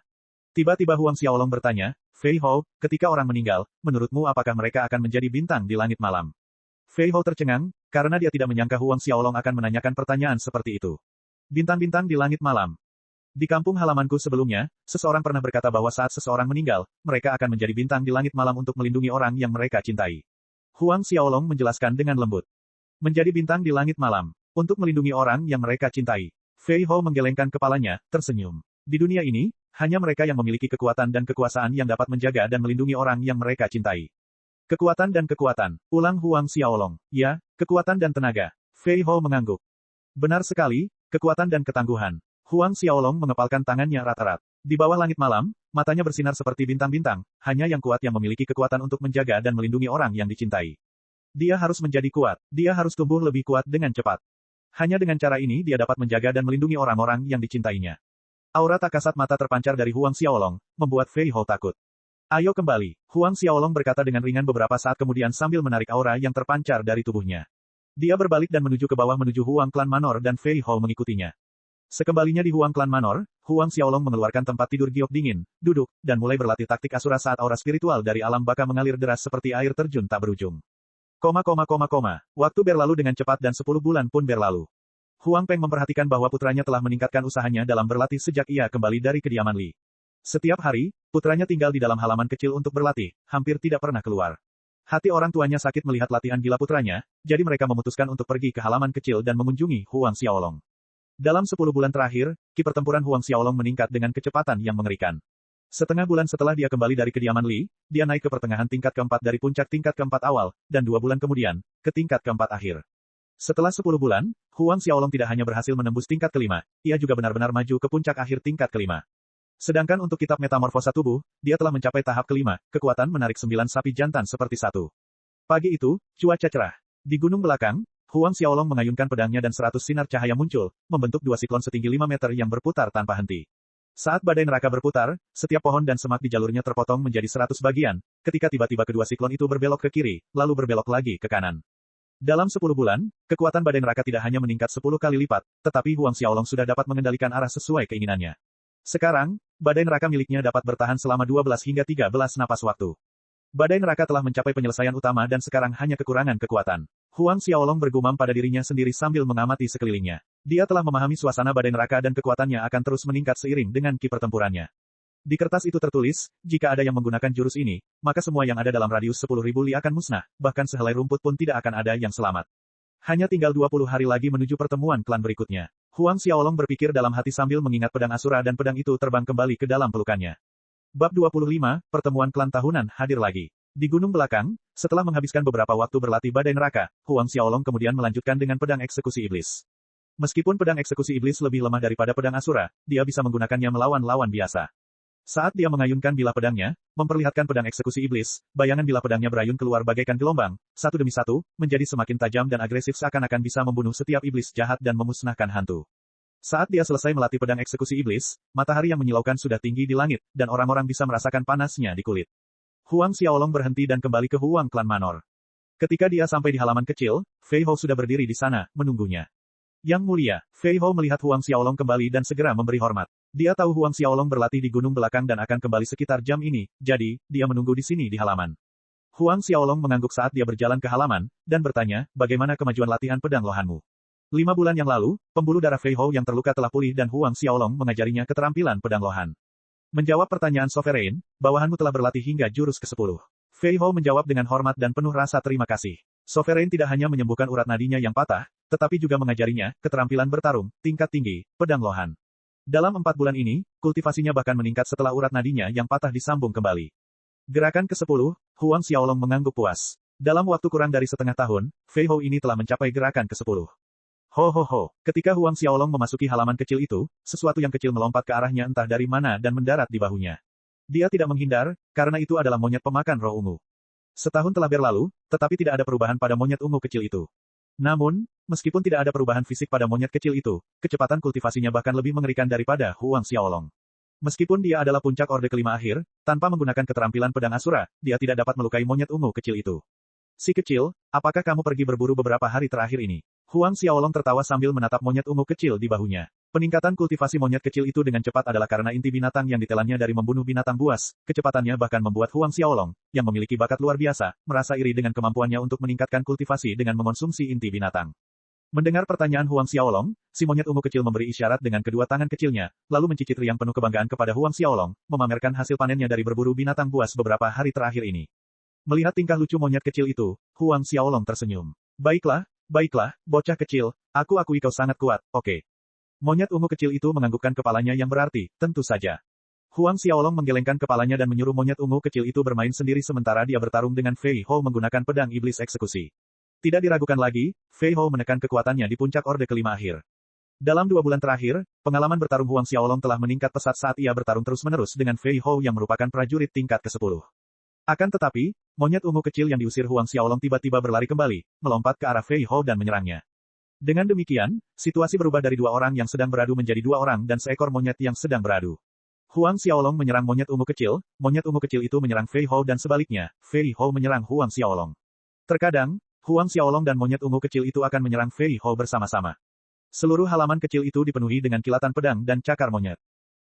Tiba-tiba Huang Xiaolong bertanya, Fei Hou, ketika orang meninggal, menurutmu apakah mereka akan menjadi bintang di langit malam? Fei Hou tercengang, karena dia tidak menyangka Huang Xiaolong akan menanyakan pertanyaan seperti itu. Bintang-bintang di langit malam. Di kampung halamanku sebelumnya, seseorang pernah berkata bahwa saat seseorang meninggal, mereka akan menjadi bintang di langit malam untuk melindungi orang yang mereka cintai. Huang Xiaolong menjelaskan dengan lembut. Menjadi bintang di langit malam, untuk melindungi orang yang mereka cintai. Fei Hou menggelengkan kepalanya, tersenyum. Di dunia ini, hanya mereka yang memiliki kekuatan dan kekuasaan yang dapat menjaga dan melindungi orang yang mereka cintai. Kekuatan dan kekuatan, ulang Huang Xiaolong. Ya, kekuatan dan tenaga. Fei Hou mengangguk. Benar sekali, kekuatan dan ketangguhan. Huang Xiaolong mengepalkan tangannya erat-erat. Di bawah langit malam, matanya bersinar seperti bintang-bintang, hanya yang kuat yang memiliki kekuatan untuk menjaga dan melindungi orang yang dicintai. Dia harus menjadi kuat, dia harus tumbuh lebih kuat dengan cepat. Hanya dengan cara ini dia dapat menjaga dan melindungi orang-orang yang dicintainya. Aura tak kasat mata terpancar dari Huang Xiaolong, membuat Fei Hou takut. Ayo kembali, Huang Xiaolong berkata dengan ringan beberapa saat kemudian sambil menarik aura yang terpancar dari tubuhnya. Dia berbalik dan menuju ke bawah menuju Huang Clan Manor dan Fei Hou mengikutinya. Sekembalinya di Huang Clan Manor, Huang Xiaolong mengeluarkan tempat tidur giok dingin, duduk, dan mulai berlatih taktik asura saat aura spiritual dari alam baka mengalir deras seperti air terjun tak berujung. Waktu berlalu dengan cepat dan 10 bulan pun berlalu. Huang Peng memperhatikan bahwa putranya telah meningkatkan usahanya dalam berlatih sejak ia kembali dari kediaman Li. Setiap hari, putranya tinggal di dalam halaman kecil untuk berlatih, hampir tidak pernah keluar. Hati orang tuanya sakit melihat latihan gila putranya, jadi mereka memutuskan untuk pergi ke halaman kecil dan mengunjungi Huang Xiaolong. Dalam 10 bulan terakhir, ki pertempuran Huang Xiaolong meningkat dengan kecepatan yang mengerikan. Setengah bulan setelah dia kembali dari kediaman Li, dia naik ke pertengahan tingkat keempat dari puncak tingkat keempat awal, dan 2 bulan kemudian, ke tingkat keempat akhir. Setelah 10 bulan, Huang Xiaolong tidak hanya berhasil menembus tingkat kelima, ia juga benar-benar maju ke puncak akhir tingkat kelima. Sedangkan untuk kitab metamorfosa tubuh, dia telah mencapai tahap kelima, kekuatan menarik 9 sapi jantan seperti satu. Pagi itu, cuaca cerah. Di gunung belakang, Huang Xiaolong mengayunkan pedangnya dan 100 sinar cahaya muncul, membentuk 2 siklon setinggi 5 meter yang berputar tanpa henti. Saat badai neraka berputar, setiap pohon dan semak di jalurnya terpotong menjadi 100 bagian, ketika tiba-tiba kedua siklon itu berbelok ke kiri, lalu berbelok lagi ke kanan. Dalam 10 bulan, kekuatan badai neraka tidak hanya meningkat 10 kali lipat, tetapi Huang Xiaolong sudah dapat mengendalikan arah sesuai keinginannya. Sekarang, badai neraka miliknya dapat bertahan selama 12 hingga 13 napas waktu. Badai neraka telah mencapai penyelesaian utama dan sekarang hanya kekurangan kekuatan. Huang Xiaolong bergumam pada dirinya sendiri sambil mengamati sekelilingnya. Dia telah memahami suasana badai neraka dan kekuatannya akan terus meningkat seiring dengan ki pertempurannya. Di kertas itu tertulis, jika ada yang menggunakan jurus ini, maka semua yang ada dalam radius 10.000 li akan musnah, bahkan sehelai rumput pun tidak akan ada yang selamat. Hanya tinggal 20 hari lagi menuju pertemuan klan berikutnya. Huang Xiaolong berpikir dalam hati sambil mengingat pedang Asura dan pedang itu terbang kembali ke dalam pelukannya. Bab 25, Pertemuan Klan Tahunan hadir lagi. Di gunung belakang, setelah menghabiskan beberapa waktu berlatih badai neraka, Huang Xiaolong kemudian melanjutkan dengan pedang eksekusi iblis. Meskipun pedang eksekusi iblis lebih lemah daripada pedang Asura, dia bisa menggunakannya melawan lawan biasa. Saat dia mengayunkan bilah pedangnya, memperlihatkan pedang eksekusi iblis, bayangan bilah pedangnya berayun keluar bagaikan gelombang, satu demi satu, menjadi semakin tajam dan agresif seakan-akan bisa membunuh setiap iblis jahat dan memusnahkan hantu. Saat dia selesai melatih pedang eksekusi iblis, matahari yang menyilaukan sudah tinggi di langit, dan orang-orang bisa merasakan panasnya di kulit. Huang Xiaolong berhenti dan kembali ke Huang Clan Manor. Ketika dia sampai di halaman kecil, Fei Hou sudah berdiri di sana, menunggunya. Yang mulia, Fei Hou melihat Huang Xiaolong kembali dan segera memberi hormat. Dia tahu Huang Xiaolong berlatih di gunung belakang dan akan kembali sekitar jam ini, jadi, dia menunggu di sini di halaman. Huang Xiaolong mengangguk saat dia berjalan ke halaman, dan bertanya, bagaimana kemajuan latihan pedang lohanmu? 5 bulan yang lalu, pembuluh darah Fei Hou yang terluka telah pulih dan Huang Xiaolong mengajarinya keterampilan pedang lohan. Menjawab pertanyaan Sovereign, bawahanmu telah berlatih hingga jurus ke-10. Fei Hou menjawab dengan hormat dan penuh rasa terima kasih. Sovereign tidak hanya menyembuhkan urat nadinya yang patah, tetapi juga mengajarinya keterampilan bertarung, tingkat tinggi, pedang lohan. Dalam 4 bulan ini, kultivasinya bahkan meningkat setelah urat nadinya yang patah disambung kembali. Gerakan ke-10, Huang Xiaolong mengangguk puas. Dalam waktu kurang dari setengah tahun, Fei Hou ini telah mencapai gerakan ke-10. Ho ho ho. Ketika Huang Xiaolong memasuki halaman kecil itu, sesuatu yang kecil melompat ke arahnya entah dari mana dan mendarat di bahunya. Dia tidak menghindar, karena itu adalah monyet pemakan roh ungu. Setahun telah berlalu, tetapi tidak ada perubahan pada monyet ungu kecil itu. Namun, meskipun tidak ada perubahan fisik pada monyet kecil itu, kecepatan kultivasinya bahkan lebih mengerikan daripada Huang Xiaolong. Meskipun dia adalah puncak orde kelima akhir, tanpa menggunakan keterampilan pedang Asura, dia tidak dapat melukai monyet ungu kecil itu. Si kecil, apakah kamu pergi berburu beberapa hari terakhir ini? Huang Xiaolong tertawa sambil menatap monyet ungu kecil di bahunya. Peningkatan kultivasi monyet kecil itu dengan cepat adalah karena inti binatang yang ditelannya dari membunuh binatang buas. Kecepatannya bahkan membuat Huang Xiaolong, yang memiliki bakat luar biasa, merasa iri dengan kemampuannya untuk meningkatkan kultivasi dengan mengonsumsi inti binatang. Mendengar pertanyaan Huang Xiaolong, si monyet ungu kecil memberi isyarat dengan kedua tangan kecilnya, lalu mencicit riang penuh kebanggaan kepada Huang Xiaolong, memamerkan hasil panennya dari berburu binatang buas beberapa hari terakhir ini. Melihat tingkah lucu monyet kecil itu, Huang Xiaolong tersenyum. Baiklah, bocah kecil, aku akui kau sangat kuat, oke. Monyet ungu kecil itu menganggukkan kepalanya yang berarti, tentu saja. Huang Xiaolong menggelengkan kepalanya dan menyuruh monyet ungu kecil itu bermain sendiri sementara dia bertarung dengan Fei Hou menggunakan pedang iblis eksekusi. Tidak diragukan lagi, Fei Hou menekan kekuatannya di puncak orde kelima akhir. Dalam 2 bulan terakhir, pengalaman bertarung Huang Xiaolong telah meningkat pesat saat ia bertarung terus-menerus dengan Fei Hou yang merupakan prajurit tingkat ke-10. Akan tetapi, monyet ungu kecil yang diusir Huang Xiaolong tiba-tiba berlari kembali, melompat ke arah Fei Hou dan menyerangnya. Dengan demikian, situasi berubah dari 2 orang yang sedang beradu menjadi 2 orang dan seekor monyet yang sedang beradu. Huang Xiaolong menyerang monyet ungu kecil itu menyerang Fei Hou dan sebaliknya, Fei Hou menyerang Huang Xiaolong. Terkadang, Huang Xiaolong dan monyet ungu kecil itu akan menyerang Fei Hou bersama-sama. Seluruh halaman kecil itu dipenuhi dengan kilatan pedang dan cakar monyet.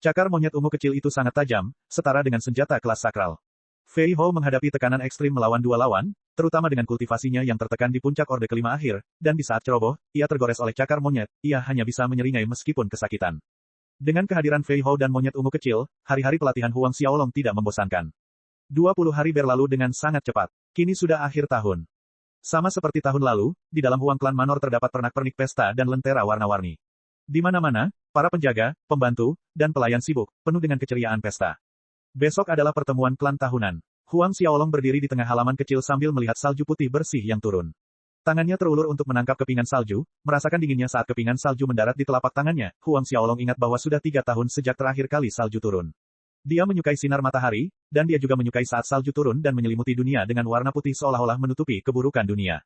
Cakar monyet ungu kecil itu sangat tajam, setara dengan senjata kelas sakral. Fei Hou menghadapi tekanan ekstrim melawan 2 lawan, terutama dengan kultivasinya yang tertekan di puncak orde kelima akhir, dan di saat ceroboh, ia tergores oleh cakar monyet, ia hanya bisa menyeringai meskipun kesakitan. Dengan kehadiran Fei Hou dan monyet ungu kecil, hari-hari pelatihan Huang Xiaolong tidak membosankan. 20 hari berlalu dengan sangat cepat. Kini sudah akhir tahun. Sama seperti tahun lalu, di dalam Huang Klan Manor terdapat pernak-pernik pesta dan lentera warna-warni. Di mana-mana, para penjaga, pembantu, dan pelayan sibuk, penuh dengan keceriaan pesta. Besok adalah pertemuan klan tahunan. Huang Xiaolong berdiri di tengah halaman kecil sambil melihat salju putih bersih yang turun. Tangannya terulur untuk menangkap kepingan salju, merasakan dinginnya saat kepingan salju mendarat di telapak tangannya. Huang Xiaolong ingat bahwa sudah 3 tahun sejak terakhir kali salju turun. Dia menyukai sinar matahari, dan dia juga menyukai saat salju turun dan menyelimuti dunia dengan warna putih seolah-olah menutupi keburukan dunia.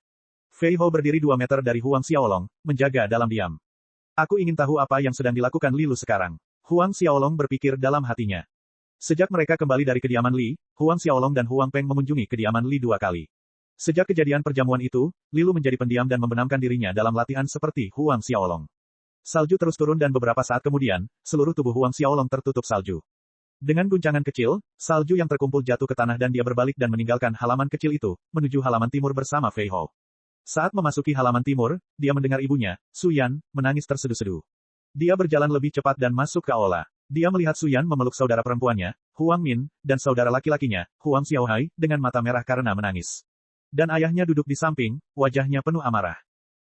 Fei Hou berdiri 2 meter dari Huang Xiaolong, menjaga dalam diam. Aku ingin tahu apa yang sedang dilakukan Li Lu sekarang. Huang Xiaolong berpikir dalam hatinya. Sejak mereka kembali dari kediaman Li, Huang Xiaolong dan Huang Peng mengunjungi kediaman Li 2 kali. Sejak kejadian perjamuan itu, Li Lu menjadi pendiam dan membenamkan dirinya dalam latihan seperti Huang Xiaolong. Salju terus turun dan beberapa saat kemudian, seluruh tubuh Huang Xiaolong tertutup salju. Dengan guncangan kecil, salju yang terkumpul jatuh ke tanah dan dia berbalik dan meninggalkan halaman kecil itu, menuju halaman timur bersama Fei Hou. Saat memasuki halaman timur, dia mendengar ibunya, Su Yan, menangis tersedu-sedu. Dia berjalan lebih cepat dan masuk ke aula. Dia melihat Su Yan memeluk saudara perempuannya, Huang Min, dan saudara laki-lakinya, Huang Xiaohai, dengan mata merah karena menangis. Dan ayahnya duduk di samping, wajahnya penuh amarah.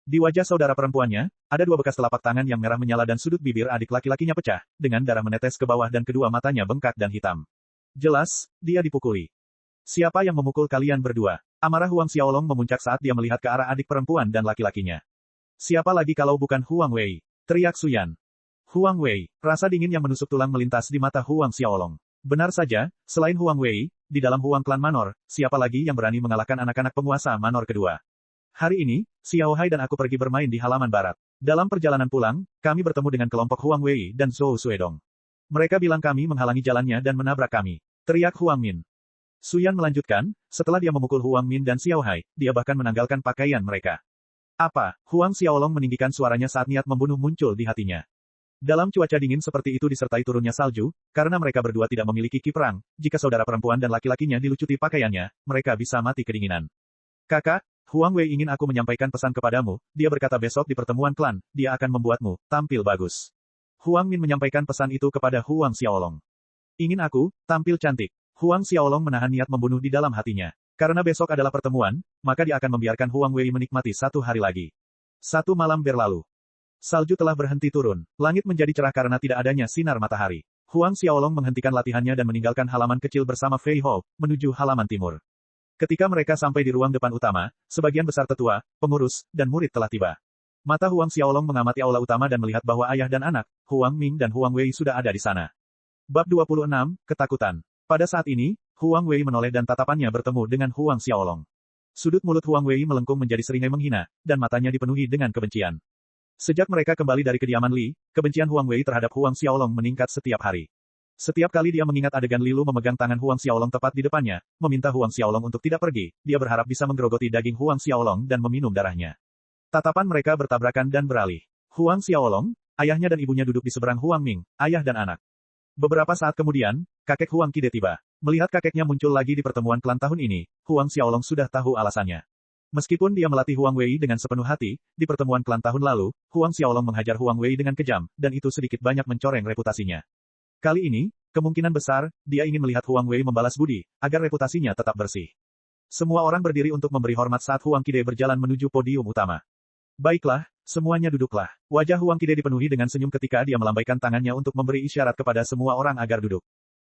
Di wajah saudara perempuannya, ada 2 bekas telapak tangan yang merah menyala dan sudut bibir adik laki-lakinya pecah, dengan darah menetes ke bawah dan kedua matanya bengkak dan hitam. Jelas, dia dipukuli. Siapa yang memukul kalian berdua? Amarah Huang Xiaolong memuncak saat dia melihat ke arah adik perempuan dan laki-lakinya. Siapa lagi kalau bukan Huang Wei? Teriak Su Yan. Huang Wei, rasa dingin yang menusuk tulang melintas di mata Huang Xiaolong. Benar saja, selain Huang Wei, di dalam Huang Klan Manor, siapa lagi yang berani mengalahkan anak-anak penguasa Manor kedua? Hari ini, Xiaohai dan aku pergi bermain di halaman barat. Dalam perjalanan pulang, kami bertemu dengan kelompok Huang Wei dan Zhou Suedong. Mereka bilang kami menghalangi jalannya dan menabrak kami. Teriak Huang Min. Su Yan melanjutkan, setelah dia memukul Huang Min dan Xiaohai, dia bahkan menanggalkan pakaian mereka. Apa? Huang Xiaolong meninggikan suaranya saat niat membunuh muncul di hatinya. Dalam cuaca dingin seperti itu disertai turunnya salju, karena mereka berdua tidak memiliki ki perang, jika saudara perempuan dan laki-lakinya dilucuti pakaiannya, mereka bisa mati kedinginan. Kakak, Huang Wei ingin aku menyampaikan pesan kepadamu, dia berkata besok di pertemuan klan, dia akan membuatmu tampil bagus. Huang Min menyampaikan pesan itu kepada Huang Xiaolong. Ingin aku tampil cantik. Huang Xiaolong menahan niat membunuh di dalam hatinya. Karena besok adalah pertemuan, maka dia akan membiarkan Huang Wei menikmati 1 hari lagi. 1 malam berlalu. Salju telah berhenti turun. Langit menjadi cerah karena tidak adanya sinar matahari. Huang Xiaolong menghentikan latihannya dan meninggalkan halaman kecil bersama Fei Hou, menuju halaman timur. Ketika mereka sampai di ruang depan utama, sebagian besar tetua, pengurus, dan murid telah tiba. Mata Huang Xiaolong mengamati aula utama dan melihat bahwa ayah dan anak, Huang Ming dan Huang Wei sudah ada di sana. Bab 26, Ketakutan. Pada saat ini, Huang Wei menoleh dan tatapannya bertemu dengan Huang Xiaolong. Sudut mulut Huang Wei melengkung menjadi seringai menghina, dan matanya dipenuhi dengan kebencian. Sejak mereka kembali dari kediaman Li, kebencian Huang Wei terhadap Huang Xiaolong meningkat setiap hari. Setiap kali dia mengingat adegan Li Lu memegang tangan Huang Xiaolong tepat di depannya, meminta Huang Xiaolong untuk tidak pergi, dia berharap bisa menggerogoti daging Huang Xiaolong dan meminum darahnya. Tatapan mereka bertabrakan dan beralih. Huang Xiaolong, ayahnya dan ibunya duduk di seberang Huang Ming, ayah dan anak. Beberapa saat kemudian, kakek Huang Qide tiba. Melihat kakeknya muncul lagi di pertemuan klan tahun ini, Huang Xiaolong sudah tahu alasannya. Meskipun dia melatih Huang Wei dengan sepenuh hati, di pertemuan klan tahun lalu, Huang Xiaolong menghajar Huang Wei dengan kejam, dan itu sedikit banyak mencoreng reputasinya. Kali ini, kemungkinan besar, dia ingin melihat Huang Wei membalas budi, agar reputasinya tetap bersih. Semua orang berdiri untuk memberi hormat saat Huang Qide berjalan menuju podium utama. Baiklah, semuanya duduklah. Wajah Huang Qide dipenuhi dengan senyum ketika dia melambaikan tangannya untuk memberi isyarat kepada semua orang agar duduk.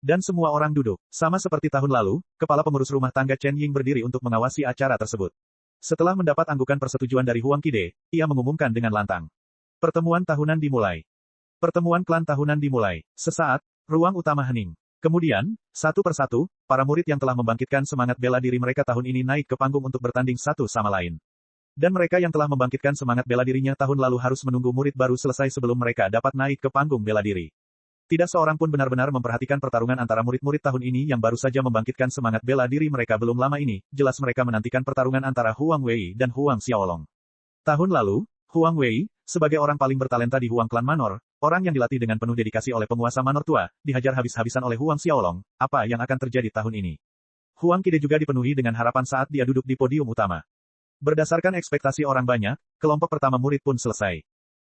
Dan semua orang duduk. Sama seperti tahun lalu, kepala pengurus rumah tangga Chen Ying berdiri untuk mengawasi acara tersebut. Setelah mendapat anggukan persetujuan dari Huang Qide, ia mengumumkan dengan lantang. Pertemuan tahunan dimulai. Pertemuan klan tahunan dimulai. Sesaat, ruang utama hening. Kemudian, satu persatu, para murid yang telah membangkitkan semangat bela diri mereka tahun ini naik ke panggung untuk bertanding satu sama lain. Dan mereka yang telah membangkitkan semangat bela dirinya tahun lalu harus menunggu murid baru selesai sebelum mereka dapat naik ke panggung bela diri. Tidak seorang pun benar-benar memperhatikan pertarungan antara murid-murid tahun ini yang baru saja membangkitkan semangat bela diri mereka belum lama ini, jelas mereka menantikan pertarungan antara Huang Wei dan Huang Xiaolong. Tahun lalu, Huang Wei, sebagai orang paling bertalenta di Huang Klan Manor, orang yang dilatih dengan penuh dedikasi oleh penguasa Manor tua, dihajar habis-habisan oleh Huang Xiaolong, apa yang akan terjadi tahun ini? Huang Qide juga dipenuhi dengan harapan saat dia duduk di podium utama. Berdasarkan ekspektasi orang banyak, kelompok pertama murid pun selesai.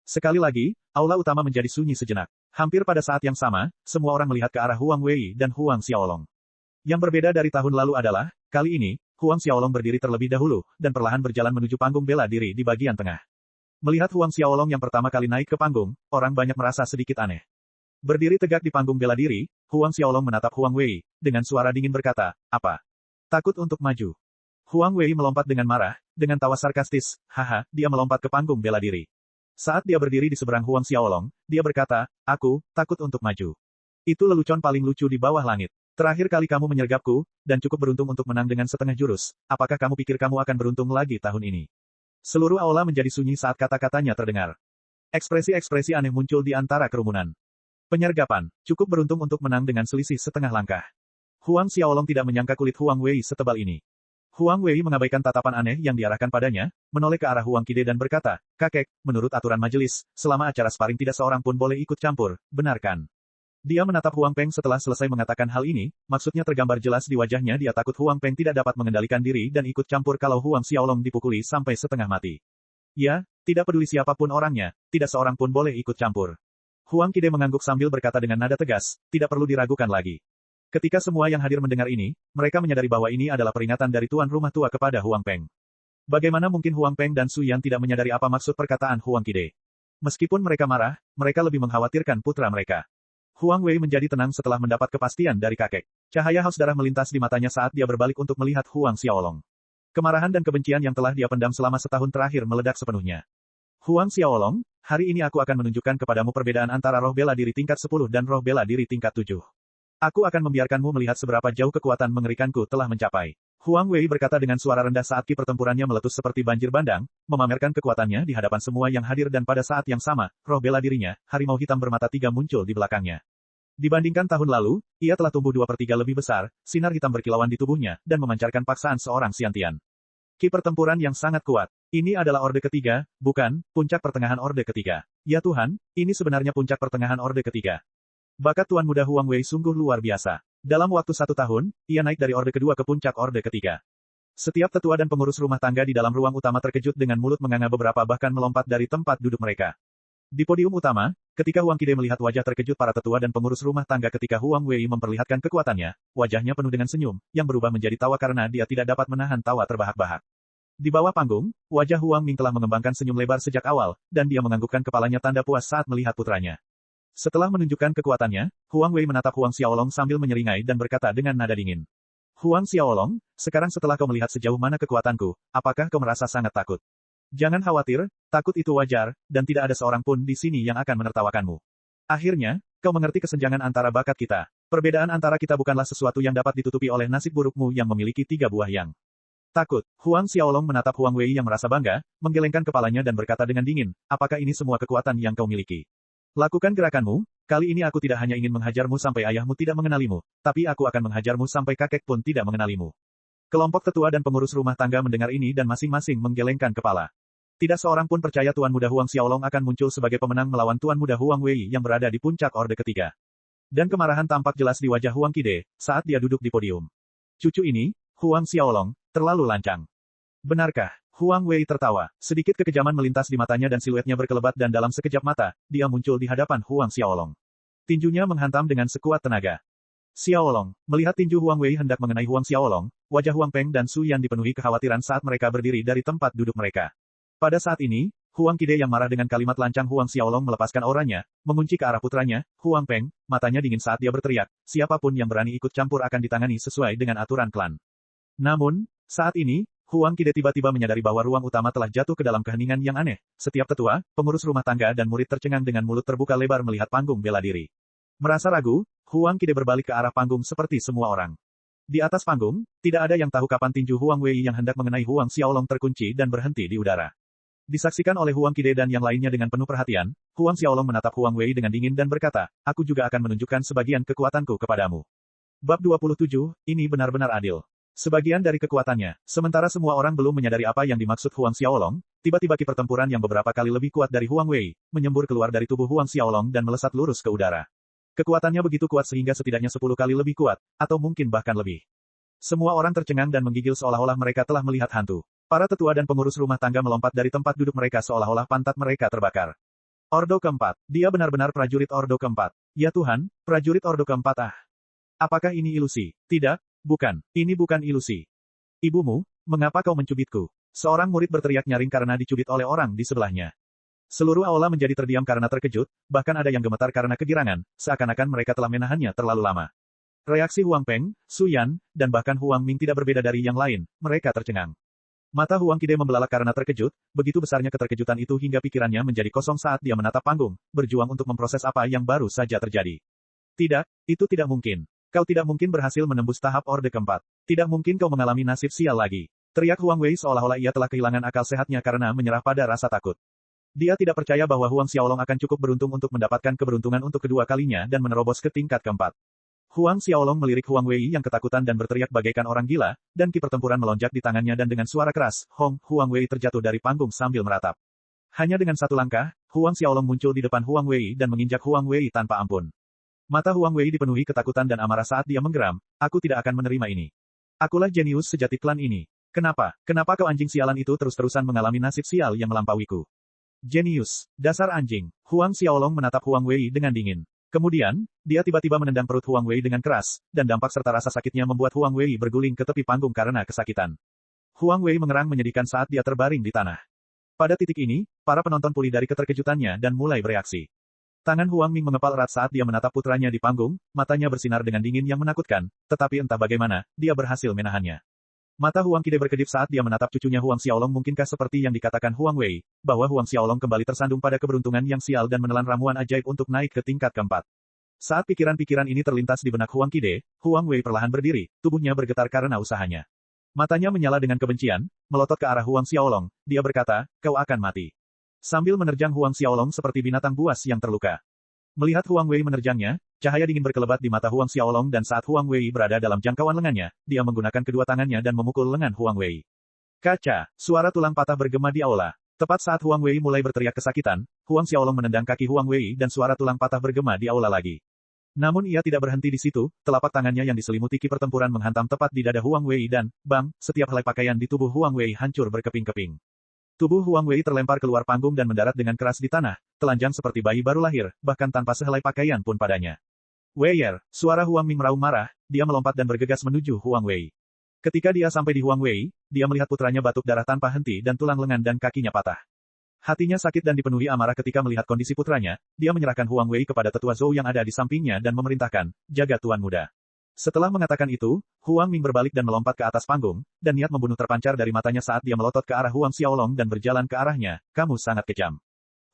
Sekali lagi, aula utama menjadi sunyi sejenak. Hampir pada saat yang sama, semua orang melihat ke arah Huang Wei dan Huang Xiaolong. Yang berbeda dari tahun lalu adalah, kali ini, Huang Xiaolong berdiri terlebih dahulu, dan perlahan berjalan menuju panggung bela diri di bagian tengah. Melihat Huang Xiaolong yang pertama kali naik ke panggung, orang banyak merasa sedikit aneh. Berdiri tegak di panggung bela diri, Huang Xiaolong menatap Huang Wei, dengan suara dingin berkata, "Apa? Takut untuk maju?" Huang Wei melompat dengan marah, dengan tawa sarkastis, haha, dia melompat ke panggung bela diri. Saat dia berdiri di seberang Huang Xiaolong, dia berkata, "Aku takut untuk maju. Itu lelucon paling lucu di bawah langit. Terakhir kali kamu menyergapku, dan cukup beruntung untuk menang dengan setengah jurus, apakah kamu pikir kamu akan beruntung lagi tahun ini?" Seluruh aula menjadi sunyi saat kata-katanya terdengar. Ekspresi-ekspresi aneh muncul di antara kerumunan. Penyergapan, cukup beruntung untuk menang dengan selisih setengah langkah. Huang Xiaolong tidak menyangka kulit Huang Wei setebal ini. Huang Wei mengabaikan tatapan aneh yang diarahkan padanya, menoleh ke arah Huang Qide dan berkata, "Kakek, menurut aturan majelis, selama acara sparring tidak seorang pun boleh ikut campur, benar kan?" Dia menatap Huang Peng setelah selesai mengatakan hal ini, maksudnya tergambar jelas di wajahnya dia takut Huang Peng tidak dapat mengendalikan diri dan ikut campur kalau Huang Xiaolong dipukuli sampai setengah mati. Ya, tidak peduli siapapun orangnya, tidak seorang pun boleh ikut campur. Huang Qide mengangguk sambil berkata dengan nada tegas, tidak perlu diragukan lagi. Ketika semua yang hadir mendengar ini, mereka menyadari bahwa ini adalah peringatan dari tuan rumah tua kepada Huang Peng. Bagaimana mungkin Huang Peng dan Su Yan tidak menyadari apa maksud perkataan Huang Qide? Meskipun mereka marah, mereka lebih mengkhawatirkan putra mereka. Huang Wei menjadi tenang setelah mendapat kepastian dari kakek. Cahaya haus darah melintas di matanya saat dia berbalik untuk melihat Huang Xiaolong. Kemarahan dan kebencian yang telah dia pendam selama setahun terakhir meledak sepenuhnya. Huang Xiaolong, hari ini aku akan menunjukkan kepadamu perbedaan antara roh bela diri tingkat 10 dan roh bela diri tingkat 7. Aku akan membiarkanmu melihat seberapa jauh kekuatan mengerikanku telah mencapai. Huang Wei berkata dengan suara rendah saat ki pertempurannya meletus seperti banjir bandang, memamerkan kekuatannya di hadapan semua yang hadir dan pada saat yang sama, roh bela dirinya, harimau hitam bermata 3 muncul di belakangnya. Dibandingkan tahun lalu, ia telah tumbuh 2/3 lebih besar, sinar hitam berkilauan di tubuhnya, dan memancarkan paksaan seorang Xiantian. Ki pertempuran yang sangat kuat. Ini adalah orde ketiga, bukan, puncak pertengahan orde ketiga. Ya Tuhan, ini sebenarnya puncak pertengahan orde ketiga. Bakat Tuan Muda Huang Wei sungguh luar biasa. Dalam waktu 1 tahun, ia naik dari orde kedua ke puncak orde ketiga. Setiap tetua dan pengurus rumah tangga di dalam ruang utama terkejut dengan mulut menganga beberapa bahkan melompat dari tempat duduk mereka. Di podium utama, ketika Huang Qide melihat wajah terkejut para tetua dan pengurus rumah tangga ketika Huang Wei memperlihatkan kekuatannya, wajahnya penuh dengan senyum, yang berubah menjadi tawa karena dia tidak dapat menahan tawa terbahak-bahak. Di bawah panggung, wajah Huang Ming telah mengembangkan senyum lebar sejak awal, dan dia menganggukkan kepalanya tanda puas saat melihat putranya. Setelah menunjukkan kekuatannya, Huang Wei menatap Huang Xiaolong sambil menyeringai dan berkata dengan nada dingin. Huang Xiaolong, sekarang setelah kau melihat sejauh mana kekuatanku, apakah kau merasa sangat takut? Jangan khawatir, takut itu wajar, dan tidak ada seorang pun di sini yang akan menertawakanmu. Akhirnya, kau mengerti kesenjangan antara bakat kita. Perbedaan antara kita bukanlah sesuatu yang dapat ditutupi oleh nasib burukmu yang memiliki 3 buah yang takut. Huang Xiaolong menatap Huang Wei yang merasa bangga, menggelengkan kepalanya dan berkata dengan dingin, apakah ini semua kekuatan yang kau miliki? Lakukan gerakanmu, kali ini aku tidak hanya ingin menghajarmu sampai ayahmu tidak mengenalimu, tapi aku akan menghajarmu sampai kakek pun tidak mengenalimu. Kelompok tetua dan pengurus rumah tangga mendengar ini dan masing-masing menggelengkan kepala. Tidak seorang pun percaya Tuan Muda Huang Xiaolong akan muncul sebagai pemenang melawan Tuan Muda Huang Wei yang berada di puncak orde ketiga. Dan kemarahan tampak jelas di wajah Huang Qide saat dia duduk di podium. Cucu ini, Huang Xiaolong, terlalu lancang. Benarkah? Huang Wei tertawa. Sedikit kekejaman melintas di matanya dan siluetnya berkelebat dan dalam sekejap mata, dia muncul di hadapan Huang Xiaolong. Tinjunya menghantam dengan sekuat tenaga. Xiaolong, melihat tinju Huang Wei hendak mengenai Huang Xiaolong, wajah Huang Peng dan Su Yan dipenuhi kekhawatiran saat mereka berdiri dari tempat duduk mereka. Pada saat ini, Huang Qide yang marah dengan kalimat lancang Huang Xiaolong melepaskan auranya, mengunci ke arah putranya, Huang Peng, matanya dingin saat dia berteriak, siapapun yang berani ikut campur akan ditangani sesuai dengan aturan klan. Namun, saat ini, Huang Qide tiba-tiba menyadari bahwa ruang utama telah jatuh ke dalam keheningan yang aneh. Setiap tetua, pengurus rumah tangga dan murid tercengang dengan mulut terbuka lebar melihat panggung bela diri. Merasa ragu, Huang Qide berbalik ke arah panggung seperti semua orang. Di atas panggung, tidak ada yang tahu kapan tinju Huang Wei yang hendak mengenai Huang Xiaolong terkunci dan berhenti di udara. Disaksikan oleh Huang Qide dan yang lainnya dengan penuh perhatian, Huang Xiaolong menatap Huang Wei dengan dingin dan berkata, aku juga akan menunjukkan sebagian kekuatanku kepadamu. Bab 27, ini benar-benar adil. Sebagian dari kekuatannya, sementara semua orang belum menyadari apa yang dimaksud Huang Xiaolong, tiba-tiba ki pertempuran yang beberapa kali lebih kuat dari Huang Wei, menyembur keluar dari tubuh Huang Xiaolong dan melesat lurus ke udara. Kekuatannya begitu kuat sehingga setidaknya 10 kali lebih kuat, atau mungkin bahkan lebih. Semua orang tercengang dan menggigil seolah-olah mereka telah melihat hantu. Para tetua dan pengurus rumah tangga melompat dari tempat duduk mereka seolah-olah pantat mereka terbakar. Ordo keempat, dia benar-benar prajurit Ordo keempat. Ya Tuhan, prajurit Ordo keempat ah. Apakah ini ilusi? Tidak. Bukan, ini bukan ilusi. Ibumu, mengapa kau mencubitku? Seorang murid berteriak nyaring karena dicubit oleh orang di sebelahnya. Seluruh aula menjadi terdiam karena terkejut, bahkan ada yang gemetar karena kegirangan, seakan-akan mereka telah menahannya terlalu lama. Reaksi Huang Peng, Su Yan, dan bahkan Huang Ming tidak berbeda dari yang lain, mereka tercengang. Mata Huang Qide membelalak karena terkejut, begitu besarnya keterkejutan itu hingga pikirannya menjadi kosong saat dia menatap panggung, berjuang untuk memproses apa yang baru saja terjadi. Tidak, itu tidak mungkin. Kau tidak mungkin berhasil menembus tahap orde keempat. Tidak mungkin kau mengalami nasib sial lagi. Teriak Huang Wei seolah-olah ia telah kehilangan akal sehatnya karena menyerah pada rasa takut. Dia tidak percaya bahwa Huang Xiaolong akan cukup beruntung untuk mendapatkan keberuntungan untuk kedua kalinya dan menerobos ke tingkat keempat. Huang Xiaolong melirik Huang Wei yang ketakutan dan berteriak bagaikan orang gila, dan ki pertempuran melonjak di tangannya dan dengan suara keras, Huang Wei terjatuh dari panggung sambil meratap. Hanya dengan satu langkah, Huang Xiaolong muncul di depan Huang Wei dan menginjak Huang Wei tanpa ampun. Mata Huang Wei dipenuhi ketakutan dan amarah saat dia menggeram, aku tidak akan menerima ini. Akulah jenius sejati klan ini. Kenapa kau anjing sialan itu terus-terusan mengalami nasib sial yang melampauiku? Jenius, dasar anjing. Huang Xiaolong menatap Huang Wei dengan dingin. Kemudian, dia tiba-tiba menendang perut Huang Wei dengan keras, dan dampak serta rasa sakitnya membuat Huang Wei berguling ke tepi panggung karena kesakitan. Huang Wei mengerang menyedihkan saat dia terbaring di tanah. Pada titik ini, para penonton pulih dari keterkejutannya dan mulai bereaksi. Tangan Huang Ming mengepal erat saat dia menatap putranya di panggung, matanya bersinar dengan dingin yang menakutkan, tetapi entah bagaimana, dia berhasil menahannya. Mata Huang Qide berkedip saat dia menatap cucunya Huang Xiaolong mungkinkah seperti yang dikatakan Huang Wei, bahwa Huang Xiaolong kembali tersandung pada keberuntungan yang sial dan menelan ramuan ajaib untuk naik ke tingkat keempat. Saat pikiran-pikiran ini terlintas di benak Huang Qide, Huang Wei perlahan berdiri, tubuhnya bergetar karena usahanya. Matanya menyala dengan kebencian, melotot ke arah Huang Xiaolong, dia berkata, kau akan mati. Sambil menerjang Huang Xiaolong seperti binatang buas yang terluka. Melihat Huang Wei menerjangnya, cahaya dingin berkelebat di mata Huang Xiaolong dan saat Huang Wei berada dalam jangkauan lengannya, dia menggunakan kedua tangannya dan memukul lengan Huang Wei. Kaca, suara tulang patah bergema di aula. Tepat saat Huang Wei mulai berteriak kesakitan, Huang Xiaolong menendang kaki Huang Wei dan suara tulang patah bergema di aula lagi. Namun ia tidak berhenti di situ, telapak tangannya yang diselimuti ki pertempuran menghantam tepat di dada Huang Wei dan, bang, setiap helai pakaian di tubuh Huang Wei hancur berkeping-keping. Tubuh Huang Wei terlempar keluar panggung dan mendarat dengan keras di tanah, telanjang seperti bayi baru lahir, bahkan tanpa sehelai pakaian pun padanya. Weier, suara Huang Ming meraung marah, dia melompat dan bergegas menuju Huang Wei. Ketika dia sampai di Huang Wei, dia melihat putranya batuk darah tanpa henti dan tulang lengan dan kakinya patah. Hatinya sakit dan dipenuhi amarah ketika melihat kondisi putranya, dia menyerahkan Huang Wei kepada tetua Zhou yang ada di sampingnya dan memerintahkan, jaga tuan muda. Setelah mengatakan itu, Huang Ming berbalik dan melompat ke atas panggung, dan niat membunuh terpancar dari matanya saat dia melotot ke arah Huang Xiaolong dan berjalan ke arahnya, kamu sangat kejam.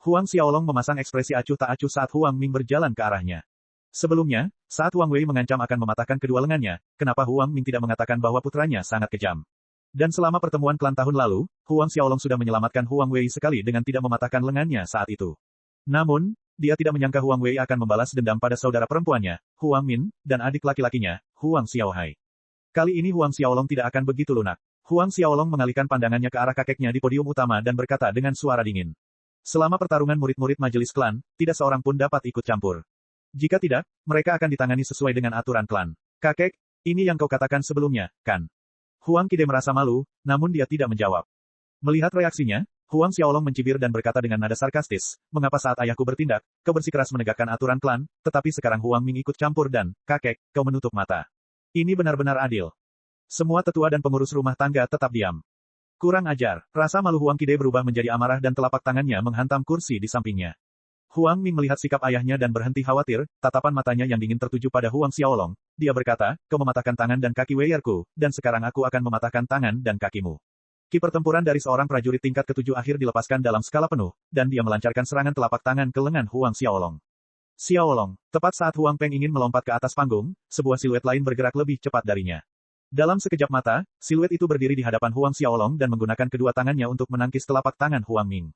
Huang Xiaolong memasang ekspresi acuh tak acuh saat Huang Ming berjalan ke arahnya. Sebelumnya, saat Huang Wei mengancam akan mematahkan kedua lengannya, kenapa Huang Ming tidak mengatakan bahwa putranya sangat kejam? Dan selama pertemuan klan tahun lalu, Huang Xiaolong sudah menyelamatkan Huang Wei sekali dengan tidak mematahkan lengannya saat itu. Namun, dia tidak menyangka Huang Wei akan membalas dendam pada saudara perempuannya, Huang Min, dan adik laki-lakinya, Huang Xiaohai. Kali ini Huang Xiaolong tidak akan begitu lunak. Huang Xiaolong mengalihkan pandangannya ke arah kakeknya di podium utama dan berkata dengan suara dingin. Selama pertarungan murid-murid majelis klan, tidak seorang pun dapat ikut campur. Jika tidak, mereka akan ditangani sesuai dengan aturan klan. Kakek, ini yang kau katakan sebelumnya, kan? Huang Qide merasa malu, namun dia tidak menjawab. Melihat reaksinya, Huang Xiaolong mencibir dan berkata dengan nada sarkastis, mengapa saat ayahku bertindak, kau bersikeras menegakkan aturan klan, tetapi sekarang Huang Ming ikut campur dan, kakek, kau menutup mata. Ini benar-benar adil. Semua tetua dan pengurus rumah tangga tetap diam. Kurang ajar, rasa malu Huang Qide berubah menjadi amarah dan telapak tangannya menghantam kursi di sampingnya. Huang Ming melihat sikap ayahnya dan berhenti khawatir, tatapan matanya yang dingin tertuju pada Huang Xiaolong. Dia berkata, kau mematahkan tangan dan kaki Weierku, dan sekarang aku akan mematahkan tangan dan kakimu. Ki pertempuran dari seorang prajurit tingkat ketujuh akhir dilepaskan dalam skala penuh, dan dia melancarkan serangan telapak tangan ke lengan Huang Xiaolong. Xiaolong, tepat saat Huang Peng ingin melompat ke atas panggung, sebuah siluet lain bergerak lebih cepat darinya. Dalam sekejap mata, siluet itu berdiri di hadapan Huang Xiaolong dan menggunakan kedua tangannya untuk menangkis telapak tangan Huang Ming.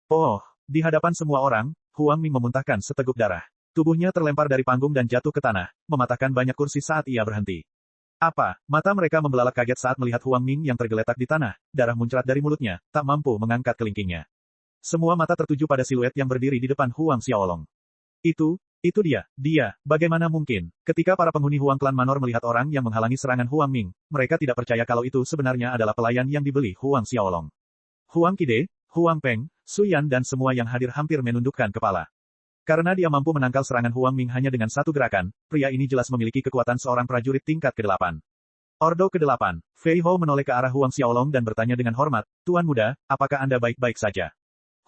Oh, di hadapan semua orang, Huang Ming memuntahkan seteguk darah. Tubuhnya terlempar dari panggung dan jatuh ke tanah, mematahkan banyak kursi saat ia berhenti. Apa? Mata mereka membelalak kaget saat melihat Huang Ming yang tergeletak di tanah, darah muncrat dari mulutnya, tak mampu mengangkat kelingkingnya. Semua mata tertuju pada siluet yang berdiri di depan Huang Xiaolong. Itu dia, bagaimana mungkin? Ketika para penghuni Huang Klan Manor melihat orang yang menghalangi serangan Huang Ming, mereka tidak percaya kalau itu sebenarnya adalah pelayan yang dibeli Huang Xiaolong. Huang Qide, Huang Peng, Su Yan dan semua yang hadir hampir menundukkan kepala. Karena dia mampu menangkal serangan Huang Ming hanya dengan satu gerakan, pria ini jelas memiliki kekuatan seorang prajurit tingkat ke-8. Ordo ke-8, Fei Hou menoleh ke arah Huang Xiaolong dan bertanya dengan hormat, Tuan Muda, apakah Anda baik-baik saja?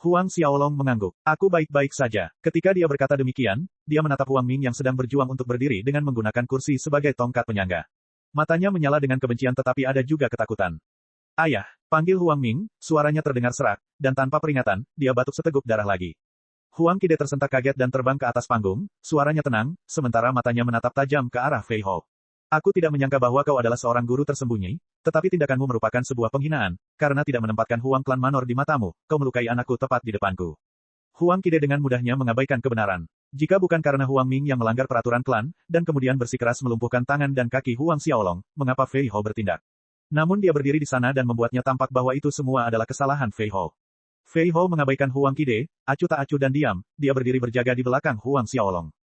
Huang Xiaolong mengangguk. Aku baik-baik saja. Ketika dia berkata demikian, dia menatap Huang Ming yang sedang berjuang untuk berdiri dengan menggunakan kursi sebagai tongkat penyangga. Matanya menyala dengan kebencian tetapi ada juga ketakutan. Ayah, panggil Huang Ming, suaranya terdengar serak, dan tanpa peringatan, dia batuk seteguk darah lagi. Huang Qide tersentak kaget dan terbang ke atas panggung, suaranya tenang, sementara matanya menatap tajam ke arah Fei Hou. Aku tidak menyangka bahwa kau adalah seorang guru tersembunyi, tetapi tindakanmu merupakan sebuah penghinaan, karena tidak menempatkan Huang Klan Manor di matamu, kau melukai anakku tepat di depanku. Huang Qide dengan mudahnya mengabaikan kebenaran. Jika bukan karena Huang Ming yang melanggar peraturan klan, dan kemudian bersikeras melumpuhkan tangan dan kaki Huang Xiaolong, mengapa Fei Hou bertindak? Namun dia berdiri di sana dan membuatnya tampak bahwa itu semua adalah kesalahan Fei Hou. Fei Hou mengabaikan Huang Qide, acuh tak acuh dan diam, dia berdiri berjaga di belakang Huang Xiaolong.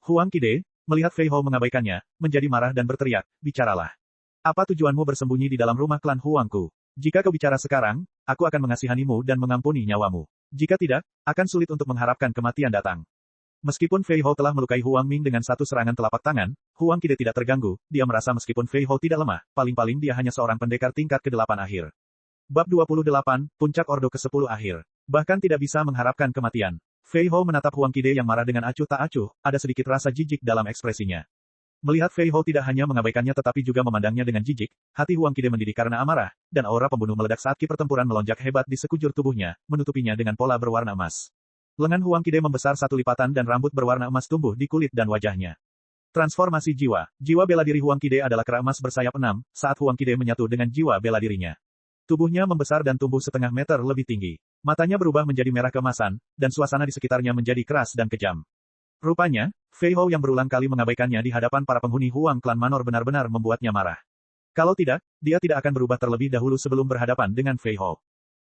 Huang Qide, melihat Fei Hou mengabaikannya, menjadi marah dan berteriak, bicaralah. Apa tujuanmu bersembunyi di dalam rumah klan Huangku? Jika kau bicara sekarang, aku akan mengasihanimu dan mengampuni nyawamu. Jika tidak, akan sulit untuk mengharapkan kematian datang. Meskipun Fei Hou telah melukai Huang Ming dengan satu serangan telapak tangan, Huang Qide tidak terganggu, dia merasa meskipun Fei Hou tidak lemah, paling-paling dia hanya seorang pendekar tingkat ke-8 akhir. Bab 28, Puncak Ordo ke-10 akhir. Bahkan tidak bisa mengharapkan kematian. Fei Hou menatap Huang Qide yang marah dengan acuh tak acuh, ada sedikit rasa jijik dalam ekspresinya. Melihat Fei Hou tidak hanya mengabaikannya tetapi juga memandangnya dengan jijik, hati Huang Qide mendidih karena amarah, dan aura pembunuh meledak saat ki pertempuran melonjak hebat di sekujur tubuhnya, menutupinya dengan pola berwarna emas. Lengan Huang Qide membesar satu lipatan dan rambut berwarna emas tumbuh di kulit dan wajahnya. Transformasi jiwa. Jiwa bela diri Huang Qide adalah kera emas bersayap 6, saat Huang Qide menyatu dengan jiwa bela dirinya. Tubuhnya membesar dan tumbuh setengah meter lebih tinggi. Matanya berubah menjadi merah keemasan, dan suasana di sekitarnya menjadi keras dan kejam. Rupanya, Fei Hou yang berulang kali mengabaikannya di hadapan para penghuni Huang Klan Manor benar-benar membuatnya marah. Kalau tidak, dia tidak akan berubah terlebih dahulu sebelum berhadapan dengan Fei Hou.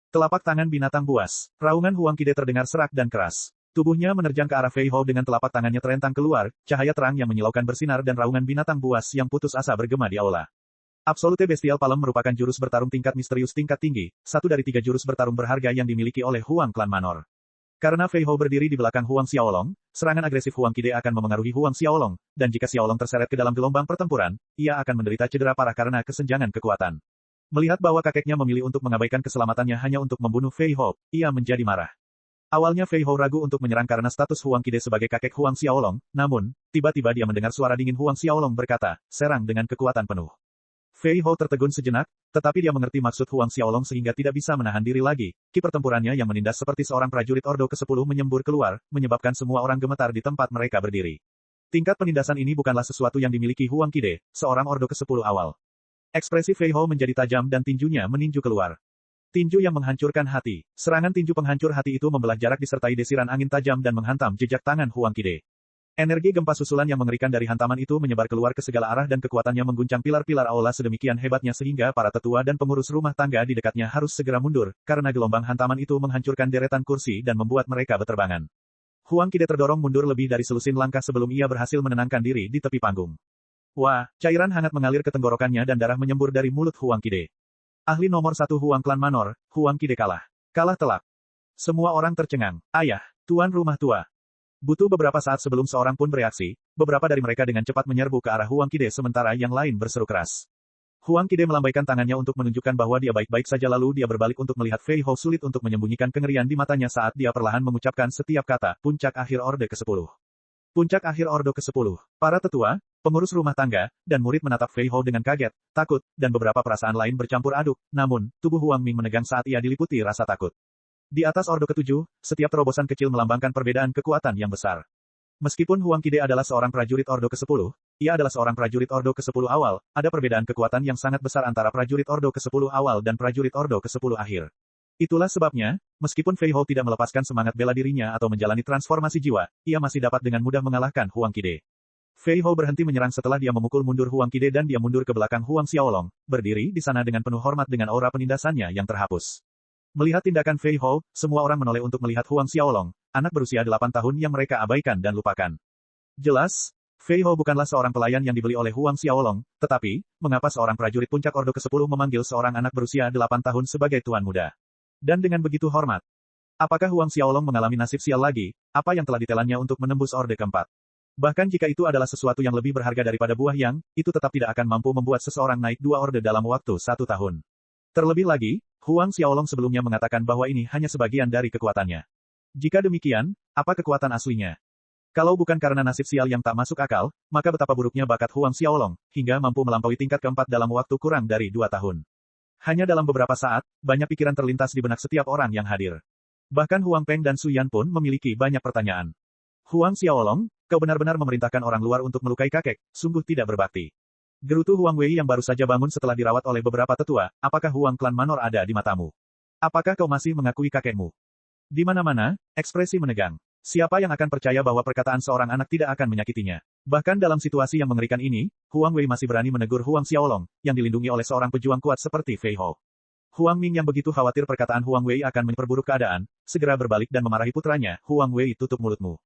Telapak tangan binatang buas. Raungan Huang Qide terdengar serak dan keras. Tubuhnya menerjang ke arah Fei Hou dengan telapak tangannya terentang keluar, cahaya terang yang menyilaukan bersinar dan raungan binatang buas yang putus asa bergema di aula. Absolute Bestial Palem merupakan jurus bertarung tingkat misterius tingkat tinggi, satu dari 3 jurus bertarung berharga yang dimiliki oleh Huang Klan Manor. Karena Fei Hou berdiri di belakang Huang Xiaolong, serangan agresif Huang Qide akan memengaruhi Huang Xiaolong, dan jika Xiaolong terseret ke dalam gelombang pertempuran, ia akan menderita cedera parah karena kesenjangan kekuatan. Melihat bahwa kakeknya memilih untuk mengabaikan keselamatannya hanya untuk membunuh Fei Hou, ia menjadi marah. Awalnya Fei Hou ragu untuk menyerang karena status Huang Qide sebagai kakek Huang Xiaolong, namun, tiba-tiba dia mendengar suara dingin Huang Xiaolong berkata, serang dengan kekuatan penuh. Fei Hou tertegun sejenak, tetapi dia mengerti maksud Huang Xiaolong sehingga tidak bisa menahan diri lagi. Ki pertempurannya yang menindas seperti seorang prajurit Ordo ke-10 menyembur keluar, menyebabkan semua orang gemetar di tempat mereka berdiri. Tingkat penindasan ini bukanlah sesuatu yang dimiliki Huang Qide, seorang Ordo ke-10 awal. Ekspresi Fei Hou menjadi tajam dan tinjunya meninju keluar. Tinju yang menghancurkan hati. Serangan tinju penghancur hati itu membelah jarak disertai desiran angin tajam dan menghantam jejak tangan Huang Qide. Energi gempa susulan yang mengerikan dari hantaman itu menyebar keluar ke segala arah dan kekuatannya mengguncang pilar-pilar aula sedemikian hebatnya sehingga para tetua dan pengurus rumah tangga di dekatnya harus segera mundur, karena gelombang hantaman itu menghancurkan deretan kursi dan membuat mereka berterbangan. Huang Qide terdorong mundur lebih dari selusin langkah sebelum ia berhasil menenangkan diri di tepi panggung. Wah, cairan hangat mengalir ke tenggorokannya dan darah menyembur dari mulut Huang Qide. Ahli nomor 1 Huang Klan Manor, Huang Qide kalah. Kalah telak. Semua orang tercengang. Ayah, tuan rumah tua. Butuh beberapa saat sebelum seorang pun bereaksi, beberapa dari mereka dengan cepat menyerbu ke arah Huang Qide sementara yang lain berseru keras. Huang Qide melambaikan tangannya untuk menunjukkan bahwa dia baik-baik saja lalu dia berbalik untuk melihat Fei Hou sulit untuk menyembunyikan kengerian di matanya saat dia perlahan mengucapkan setiap kata, puncak akhir Orde ke-10. Puncak akhir Ordo ke-10. Para tetua, pengurus rumah tangga, dan murid menatap Fei Hou dengan kaget, takut, dan beberapa perasaan lain bercampur aduk, namun, tubuh Huang Ming menegang saat ia diliputi rasa takut. Di atas Ordo ke-7, setiap terobosan kecil melambangkan perbedaan kekuatan yang besar. Meskipun Huang Qide adalah seorang prajurit Ordo ke-10, ia adalah seorang prajurit Ordo ke-10 awal, ada perbedaan kekuatan yang sangat besar antara prajurit Ordo ke-10 awal dan prajurit Ordo ke-10 akhir. Itulah sebabnya, meskipun Fei Hou tidak melepaskan semangat bela dirinya atau menjalani transformasi jiwa, ia masih dapat dengan mudah mengalahkan Huang Qide. Fei Hou berhenti menyerang setelah dia memukul mundur Huang Qide dan dia mundur ke belakang Huang Xiaolong, berdiri di sana dengan penuh hormat dengan aura penindasannya yang terhapus. Melihat tindakan Fei Hou, semua orang menoleh untuk melihat Huang Xiaolong, anak berusia 8 tahun yang mereka abaikan dan lupakan. Jelas, Fei Hou bukanlah seorang pelayan yang dibeli oleh Huang Xiaolong, tetapi, mengapa seorang prajurit puncak Ordo ke-10 memanggil seorang anak berusia 8 tahun sebagai tuan muda? Dan dengan begitu hormat. Apakah Huang Xiaolong mengalami nasib sial lagi, apa yang telah ditelannya untuk menembus Orde ke-4? Bahkan jika itu adalah sesuatu yang lebih berharga daripada buah yang, itu tetap tidak akan mampu membuat seseorang naik 2 orde dalam waktu 1 tahun. Terlebih lagi, Huang Xiaolong sebelumnya mengatakan bahwa ini hanya sebagian dari kekuatannya. Jika demikian, apa kekuatan aslinya? Kalau bukan karena nasib sial yang tak masuk akal, maka betapa buruknya bakat Huang Xiaolong, hingga mampu melampaui tingkat ke-4 dalam waktu kurang dari 2 tahun. Hanya dalam beberapa saat, banyak pikiran terlintas di benak setiap orang yang hadir. Bahkan Huang Peng dan Su Yan pun memiliki banyak pertanyaan. Huang Xiaolong, kau benar-benar memerintahkan orang luar untuk melukai kakek, sungguh tidak berbakti. Gerutu Huang Wei yang baru saja bangun setelah dirawat oleh beberapa tetua, apakah Huang Klan Manor ada di matamu? Apakah kau masih mengakui kakekmu? Di mana-mana, ekspresi menegang. Siapa yang akan percaya bahwa perkataan seorang anak tidak akan menyakitinya? Bahkan dalam situasi yang mengerikan ini, Huang Wei masih berani menegur Huang Xiaolong, yang dilindungi oleh seorang pejuang kuat seperti Fei Hou. Huang Ming yang begitu khawatir perkataan Huang Wei akan memperburuk keadaan, segera berbalik dan memarahi putranya, Huang Wei tutup mulutmu.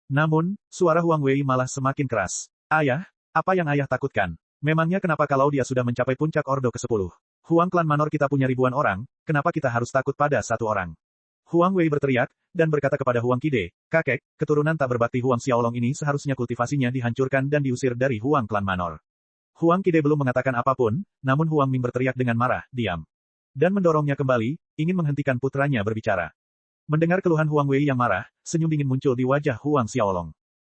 Namun, suara Huang Wei malah semakin keras. Ayah, apa yang ayah takutkan? Memangnya kenapa kalau dia sudah mencapai puncak Ordo ke-10? Huang Klan Manor kita punya ribuan orang, kenapa kita harus takut pada satu orang? Huang Wei berteriak, dan berkata kepada Huang Qide, kakek, keturunan tak berbakti Huang Xiaolong ini seharusnya kultivasinya dihancurkan dan diusir dari Huang Klan Manor. Huang Qide belum mengatakan apapun, namun Huang Ming berteriak dengan marah, diam. Dan mendorongnya kembali, ingin menghentikan putranya berbicara. Mendengar keluhan Huang Wei yang marah, senyum dingin muncul di wajah Huang Xiaolong.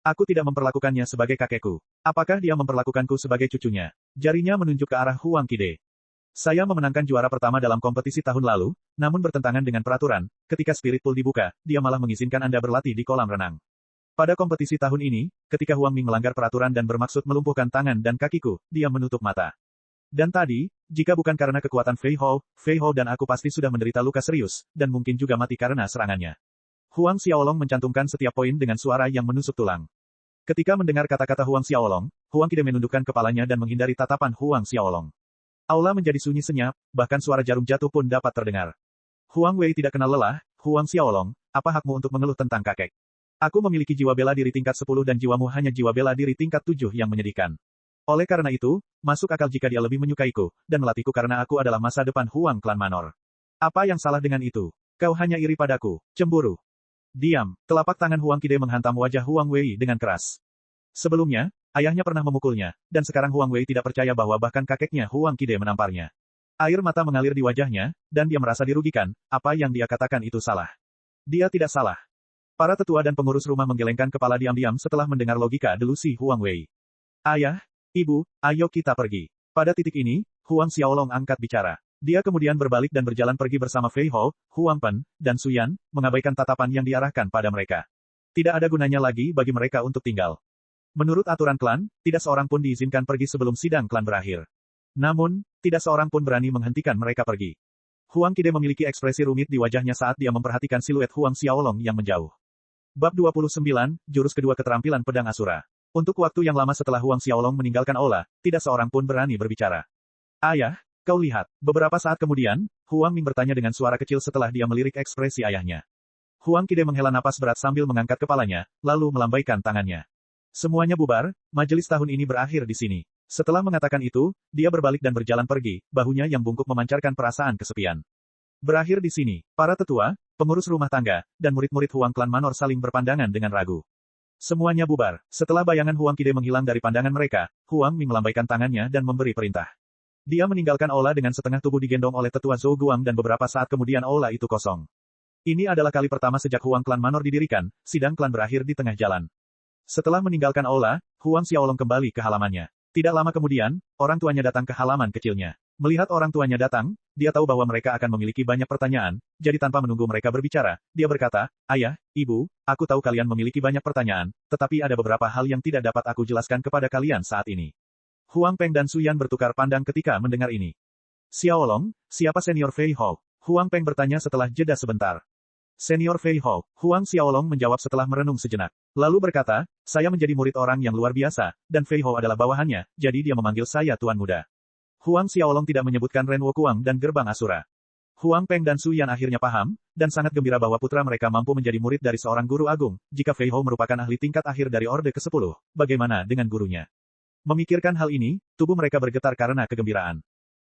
Aku tidak memperlakukannya sebagai kakekku. Apakah dia memperlakukanku sebagai cucunya? Jarinya menunjuk ke arah Huang Qide. Saya memenangkan juara pertama dalam kompetisi tahun lalu, namun bertentangan dengan peraturan, ketika Spirit Pool dibuka, dia malah mengizinkan Anda berlatih di kolam renang. Pada kompetisi tahun ini, ketika Huang Ming melanggar peraturan dan bermaksud melumpuhkan tangan dan kakiku, dia menutup mata. Dan tadi, jika bukan karena kekuatan Fei Hou dan aku pasti sudah menderita luka serius, dan mungkin juga mati karena serangannya. Huang Xiaolong mencantumkan setiap poin dengan suara yang menusuk tulang. Ketika mendengar kata-kata Huang Xiaolong, Huang Qide menundukkan kepalanya dan menghindari tatapan Huang Xiaolong. Aula menjadi sunyi senyap, bahkan suara jarum jatuh pun dapat terdengar. Huang Wei tidak kenal lelah, Huang Xiaolong, apa hakmu untuk mengeluh tentang kakek? Aku memiliki jiwa bela diri tingkat 10 dan jiwamu hanya jiwa bela diri tingkat 7 yang menyedihkan. Oleh karena itu, masuk akal jika dia lebih menyukaiku, dan melatihku karena aku adalah masa depan Huang Klan Manor. Apa yang salah dengan itu? Kau hanya iri padaku, cemburu. Diam, telapak tangan Huang Qide menghantam wajah Huang Wei dengan keras. Sebelumnya, ayahnya pernah memukulnya, dan sekarang Huang Wei tidak percaya bahwa bahkan kakeknya Huang Qide menamparnya. Air mata mengalir di wajahnya, dan dia merasa dirugikan, apa yang dia katakan itu salah. Dia tidak salah. Para tetua dan pengurus rumah menggelengkan kepala diam-diam setelah mendengar logika delusi Huang Wei. Ayah, ibu, ayo kita pergi. Pada titik ini, Huang Xiaolong angkat bicara. Dia kemudian berbalik dan berjalan pergi bersama Fei Hou, Huang Pen, dan Su Yan, mengabaikan tatapan yang diarahkan pada mereka. Tidak ada gunanya lagi bagi mereka untuk tinggal. Menurut aturan klan, tidak seorang pun diizinkan pergi sebelum sidang klan berakhir. Namun, tidak seorang pun berani menghentikan mereka pergi. Huang Qide memiliki ekspresi rumit di wajahnya saat dia memperhatikan siluet Huang Xiaolong yang menjauh. Bab 29, Jurus Kedua Keterampilan Pedang Asura. Untuk waktu yang lama setelah Huang Xiaolong meninggalkan aula, tidak seorang pun berani berbicara. Ayah, kau lihat. Beberapa saat kemudian, Huang Ming bertanya dengan suara kecil setelah dia melirik ekspresi ayahnya. Huang Qide menghela napas berat sambil mengangkat kepalanya, lalu melambaikan tangannya. Semuanya bubar, majelis tahun ini berakhir di sini. Setelah mengatakan itu, dia berbalik dan berjalan pergi, bahunya yang bungkuk memancarkan perasaan kesepian. Berakhir di sini, para tetua, pengurus rumah tangga, dan murid-murid Huang Klan Manor saling berpandangan dengan ragu. Semuanya bubar. Setelah bayangan Huang Qide menghilang dari pandangan mereka, Huang Ming melambaikan tangannya dan memberi perintah. Dia meninggalkan aula dengan setengah tubuh digendong oleh tetua Zhou Guang dan beberapa saat kemudian aula itu kosong. Ini adalah kali pertama sejak Huang Klan Manor didirikan, sidang klan berakhir di tengah jalan. Setelah meninggalkan aula, Huang Xiaolong kembali ke halamannya. Tidak lama kemudian, orang tuanya datang ke halaman kecilnya. Melihat orang tuanya datang, dia tahu bahwa mereka akan memiliki banyak pertanyaan, jadi tanpa menunggu mereka berbicara, dia berkata, Ayah, Ibu, aku tahu kalian memiliki banyak pertanyaan, tetapi ada beberapa hal yang tidak dapat aku jelaskan kepada kalian saat ini. Huang Peng dan Su Yan bertukar pandang ketika mendengar ini. Xiaolong, siapa senior Fei Hou? Huang Peng bertanya setelah jeda sebentar. Senior Fei Hou, Huang Xiaolong menjawab setelah merenung sejenak. Lalu berkata, saya menjadi murid orang yang luar biasa, dan Fei Hou adalah bawahannya, jadi dia memanggil saya Tuan Muda. Huang Xiaolong tidak menyebutkan Ren Wokuang dan Gerbang Asura. Huang Peng dan Su Yan akhirnya paham, dan sangat gembira bahwa putra mereka mampu menjadi murid dari seorang guru agung. Jika Fei Hou merupakan ahli tingkat akhir dari Orde ke-10, bagaimana dengan gurunya? Memikirkan hal ini, tubuh mereka bergetar karena kegembiraan.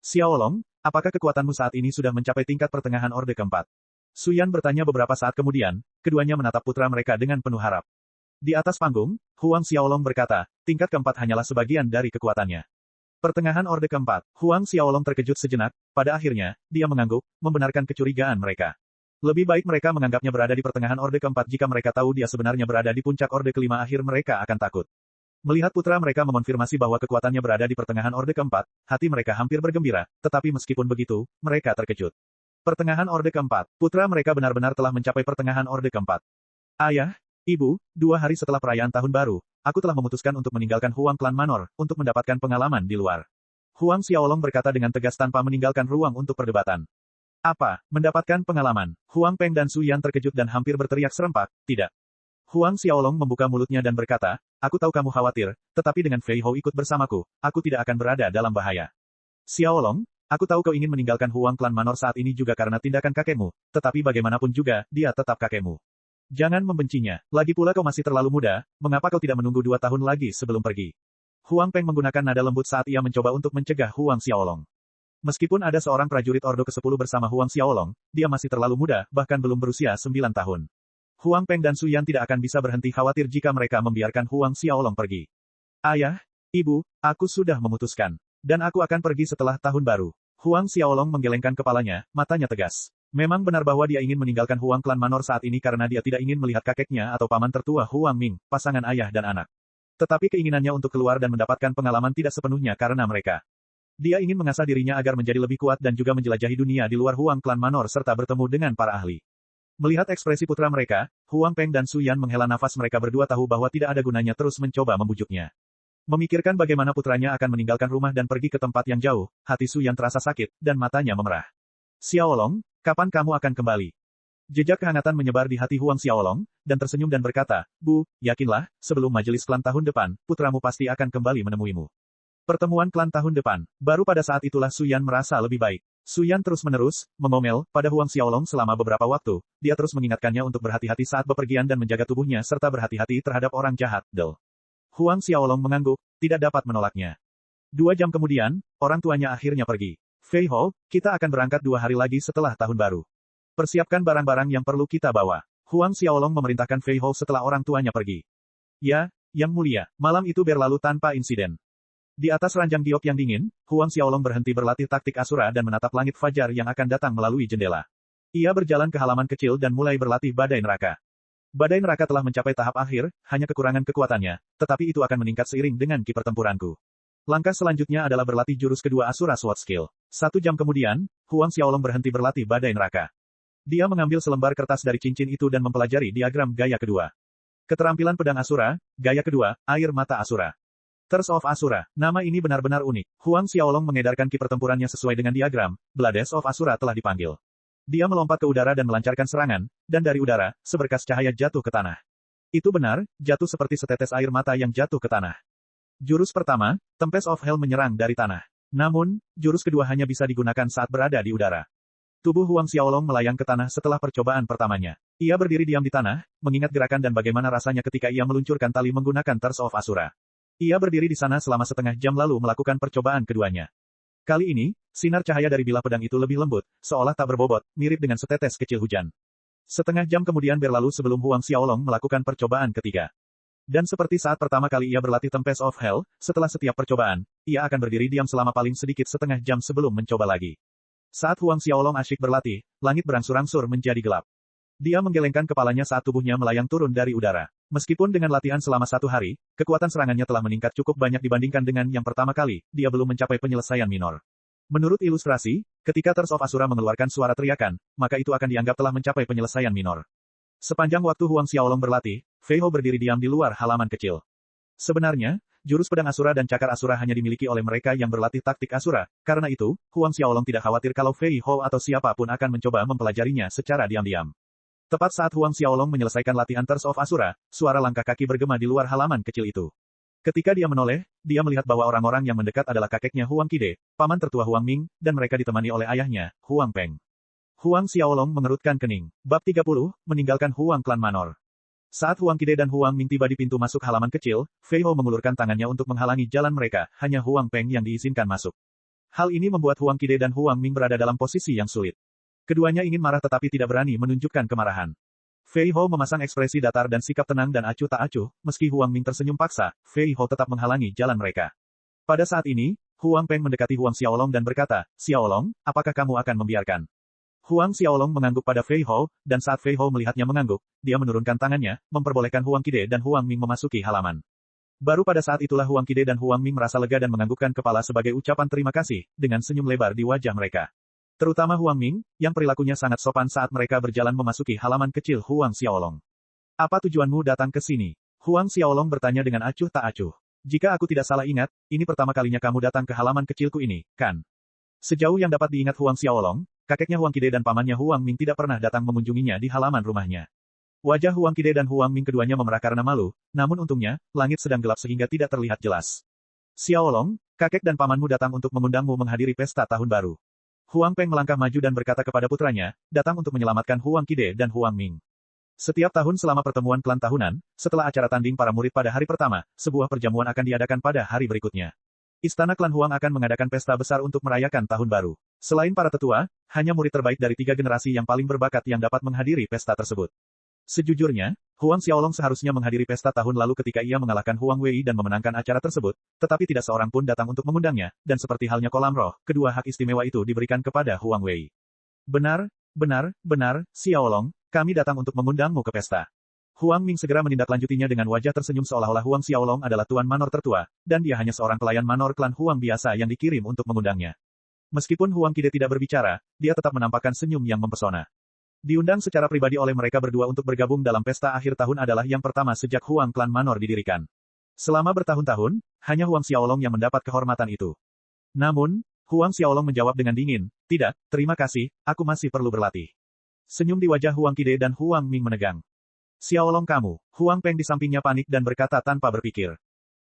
Xiaolong, apakah kekuatanmu saat ini sudah mencapai tingkat pertengahan Orde ke-4? Su Yan bertanya beberapa saat kemudian, keduanya menatap putra mereka dengan penuh harap. Di atas panggung, Huang Xiaolong berkata, tingkat ke-4 hanyalah sebagian dari kekuatannya. Pertengahan Orde ke-4, Huang Xiaolong terkejut sejenak, pada akhirnya, dia mengangguk, membenarkan kecurigaan mereka. Lebih baik mereka menganggapnya berada di pertengahan Orde ke-4 jika mereka tahu dia sebenarnya berada di puncak Orde ke-5 akhir mereka akan takut. Melihat putra mereka mengonfirmasi bahwa kekuatannya berada di pertengahan Orde ke-4, hati mereka hampir bergembira, tetapi meskipun begitu, mereka terkejut. Pertengahan Orde ke-4, putra mereka benar-benar telah mencapai pertengahan Orde ke-4. Ayah, Ibu, 2 hari setelah perayaan Tahun Baru, aku telah memutuskan untuk meninggalkan Huang Klan Manor, untuk mendapatkan pengalaman di luar. Huang Xiaolong berkata dengan tegas tanpa meninggalkan ruang untuk perdebatan. Apa, mendapatkan pengalaman? Huang Peng dan Su Yan terkejut dan hampir berteriak serempak, tidak. Huang Xiaolong membuka mulutnya dan berkata, aku tahu kamu khawatir, tetapi dengan Fei Hou ikut bersamaku, aku tidak akan berada dalam bahaya. Xiaolong, aku tahu kau ingin meninggalkan Huang Klan Manor saat ini juga karena tindakan kakekmu, tetapi bagaimanapun juga, dia tetap kakekmu. Jangan membencinya, lagi pula kau masih terlalu muda, mengapa kau tidak menunggu 2 tahun lagi sebelum pergi? Huang Peng menggunakan nada lembut saat ia mencoba untuk mencegah Huang Xiaolong. Meskipun ada seorang prajurit Ordo ke-10 bersama Huang Xiaolong, dia masih terlalu muda, bahkan belum berusia 9 tahun. Huang Peng dan Su Yan tidak akan bisa berhenti khawatir jika mereka membiarkan Huang Xiaolong pergi. Ayah, Ibu, aku sudah memutuskan. Dan aku akan pergi setelah Tahun Baru. Huang Xiaolong menggelengkan kepalanya, matanya tegas. Memang benar bahwa dia ingin meninggalkan Huang Klan Manor saat ini karena dia tidak ingin melihat kakeknya atau paman tertua Huang Ming, pasangan ayah dan anak. Tetapi keinginannya untuk keluar dan mendapatkan pengalaman tidak sepenuhnya karena mereka. Dia ingin mengasah dirinya agar menjadi lebih kuat dan juga menjelajahi dunia di luar Huang Klan Manor serta bertemu dengan para ahli. Melihat ekspresi putra mereka, Huang Peng dan Su Yan menghela nafas mereka berdua tahu bahwa tidak ada gunanya terus mencoba membujuknya. Memikirkan bagaimana putranya akan meninggalkan rumah dan pergi ke tempat yang jauh, hati Su Yan terasa sakit, dan matanya memerah. Xiaolong, kapan kamu akan kembali? Jejak kehangatan menyebar di hati Huang Xiaolong, dan tersenyum dan berkata, Bu, yakinlah, sebelum majelis klan tahun depan, putramu pasti akan kembali menemuimu. Pertemuan klan tahun depan, baru pada saat itulah Su Yan merasa lebih baik. Su Yan terus-menerus, mengomel, pada Huang Xiaolong selama beberapa waktu, dia terus mengingatkannya untuk berhati-hati saat bepergian dan menjaga tubuhnya serta berhati-hati terhadap orang jahat, Del. Huang Xiaolong mengangguk, tidak dapat menolaknya. 2 jam kemudian, orang tuanya akhirnya pergi. Fei Hou, kita akan berangkat 2 hari lagi setelah Tahun Baru. Persiapkan barang-barang yang perlu kita bawa. Huang Xiaolong memerintahkan Fei Hou setelah orang tuanya pergi. Ya, Yang Mulia, malam itu berlalu tanpa insiden. Di atas ranjang giok yang dingin, Huang Xiaolong berhenti berlatih taktik Asura dan menatap langit fajar yang akan datang melalui jendela. Ia berjalan ke halaman kecil dan mulai berlatih badai neraka. Badai neraka telah mencapai tahap akhir, hanya kekurangan kekuatannya, tetapi itu akan meningkat seiring dengan ki pertempuranku. Langkah selanjutnya adalah berlatih jurus kedua Asura Sword Skill. 1 jam kemudian, Huang Xiaolong berhenti berlatih badai neraka. Dia mengambil selembar kertas dari cincin itu dan mempelajari diagram gaya kedua. Keterampilan pedang Asura, gaya kedua, air mata Asura. Thirst of Asura, nama ini benar-benar unik. Huang Xiaolong mengedarkan ki pertempurannya sesuai dengan diagram, Blades of Asura telah dipanggil. Dia melompat ke udara dan melancarkan serangan, dan dari udara, seberkas cahaya jatuh ke tanah. Itu benar, jatuh seperti setetes air mata yang jatuh ke tanah. Jurus pertama, Tempest of Hell menyerang dari tanah. Namun, jurus kedua hanya bisa digunakan saat berada di udara. Tubuh Huang Xiaolong melayang ke tanah setelah percobaan pertamanya. Ia berdiri diam di tanah, mengingat gerakan dan bagaimana rasanya ketika ia meluncurkan tali menggunakan Thirst of Asura. Ia berdiri di sana selama setengah jam lalu melakukan percobaan keduanya. Kali ini, sinar cahaya dari bilah pedang itu lebih lembut, seolah tak berbobot, mirip dengan setetes kecil hujan. Setengah jam kemudian berlalu sebelum Huang Xiaolong melakukan percobaan ketiga. Dan seperti saat pertama kali ia berlatih Tempest of Hell, setelah setiap percobaan, ia akan berdiri diam selama paling sedikit setengah jam sebelum mencoba lagi. Saat Huang Xiaolong asyik berlatih, langit berangsur-angsur menjadi gelap. Dia menggelengkan kepalanya saat tubuhnya melayang turun dari udara. Meskipun dengan latihan selama 1 hari, kekuatan serangannya telah meningkat cukup banyak dibandingkan dengan yang pertama kali, dia belum mencapai penyelesaian minor. Menurut ilustrasi, ketika Thirst of Asura mengeluarkan suara teriakan, maka itu akan dianggap telah mencapai penyelesaian minor. Sepanjang waktu Huang Xiaolong berlatih, Fei Hou berdiri diam di luar halaman kecil. Sebenarnya, jurus pedang Asura dan cakar Asura hanya dimiliki oleh mereka yang berlatih taktik Asura, karena itu, Huang Xiaolong tidak khawatir kalau Fei Hou atau siapapun akan mencoba mempelajarinya secara diam-diam. Tepat saat Huang Xiaolong menyelesaikan latihan Thirst of Asura, suara langkah kaki bergema di luar halaman kecil itu. Ketika dia menoleh, dia melihat bahwa orang-orang yang mendekat adalah kakeknya Huang Qide, paman tertua Huang Ming, dan mereka ditemani oleh ayahnya, Huang Peng. Huang Xiaolong mengerutkan kening. Bab 30, meninggalkan Huang Klan Manor. Saat Huang Qide dan Huang Ming tiba di pintu masuk halaman kecil, Fei Hou mengulurkan tangannya untuk menghalangi jalan mereka, hanya Huang Peng yang diizinkan masuk. Hal ini membuat Huang Qide dan Huang Ming berada dalam posisi yang sulit. Keduanya ingin marah tetapi tidak berani menunjukkan kemarahan. Fei Hou memasang ekspresi datar dan sikap tenang dan acuh tak acuh, meski Huang Ming tersenyum paksa, Fei Hou tetap menghalangi jalan mereka. Pada saat ini, Huang Peng mendekati Huang Xiaolong dan berkata, Xiaolong, apakah kamu akan membiarkan? Huang Xiaolong mengangguk pada Fei Hou, dan saat Fei Hou melihatnya mengangguk, dia menurunkan tangannya, memperbolehkan Huang Qide dan Huang Ming memasuki halaman. Baru pada saat itulah Huang Qide dan Huang Ming merasa lega dan menganggukkan kepala sebagai ucapan terima kasih, dengan senyum lebar di wajah mereka. Terutama Huang Ming, yang perilakunya sangat sopan saat mereka berjalan memasuki halaman kecil Huang Xiaolong. Apa tujuanmu datang ke sini? Huang Xiaolong bertanya dengan acuh tak acuh. Jika aku tidak salah ingat, ini pertama kalinya kamu datang ke halaman kecilku ini, kan? Sejauh yang dapat diingat Huang Xiaolong, kakeknya Huang Qide dan pamannya Huang Ming tidak pernah datang mengunjunginya di halaman rumahnya. Wajah Huang Qide dan Huang Ming keduanya memerah karena malu, namun untungnya, langit sedang gelap sehingga tidak terlihat jelas. Xiaolong, kakek dan pamanmu datang untuk mengundangmu menghadiri pesta tahun baru. Huang Peng melangkah maju dan berkata kepada putranya, datang untuk menyelamatkan Huang Qide dan Huang Ming. Setiap tahun selama pertemuan klan tahunan, setelah acara tanding para murid pada hari pertama, sebuah perjamuan akan diadakan pada hari berikutnya. Istana klan Huang akan mengadakan pesta besar untuk merayakan tahun baru. Selain para tetua, hanya murid terbaik dari 3 generasi yang paling berbakat yang dapat menghadiri pesta tersebut. Sejujurnya, Huang Xiaolong seharusnya menghadiri pesta tahun lalu ketika ia mengalahkan Huang Wei dan memenangkan acara tersebut, tetapi tidak seorang pun datang untuk mengundangnya, dan seperti halnya kolam roh, kedua hak istimewa itu diberikan kepada Huang Wei. Benar, Xiaolong, kami datang untuk mengundangmu ke pesta. Huang Ming segera menindaklanjutinya dengan wajah tersenyum seolah-olah Huang Xiaolong adalah tuan manor tertua, dan dia hanya seorang pelayan manor klan Huang biasa yang dikirim untuk mengundangnya. Meskipun Huang Qide tidak berbicara, dia tetap menampakkan senyum yang mempesona. Diundang secara pribadi oleh mereka berdua untuk bergabung dalam pesta akhir tahun adalah yang pertama sejak Huang Klan Manor didirikan. Selama bertahun-tahun, hanya Huang Xiaolong yang mendapat kehormatan itu. Namun, Huang Xiaolong menjawab dengan dingin, tidak, terima kasih, aku masih perlu berlatih. Senyum di wajah Huang Qide dan Huang Ming menegang. Xiaolong kamu, Huang Peng di sampingnya panik dan berkata tanpa berpikir.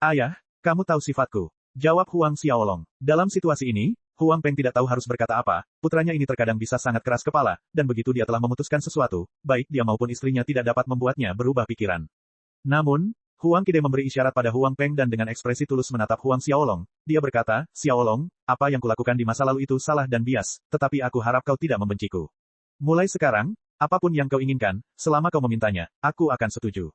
Ayah, kamu tahu sifatku. Jawab Huang Xiaolong. Dalam situasi ini, Huang Peng tidak tahu harus berkata apa, putranya ini terkadang bisa sangat keras kepala, dan begitu dia telah memutuskan sesuatu, baik dia maupun istrinya tidak dapat membuatnya berubah pikiran. Namun, Huang Qide memberi isyarat pada Huang Peng dan dengan ekspresi tulus menatap Huang Xiaolong, dia berkata, Xiaolong, apa yang kulakukan di masa lalu itu salah dan bias, tetapi aku harap kau tidak membenciku. Mulai sekarang, apapun yang kau inginkan, selama kau memintanya, aku akan setuju.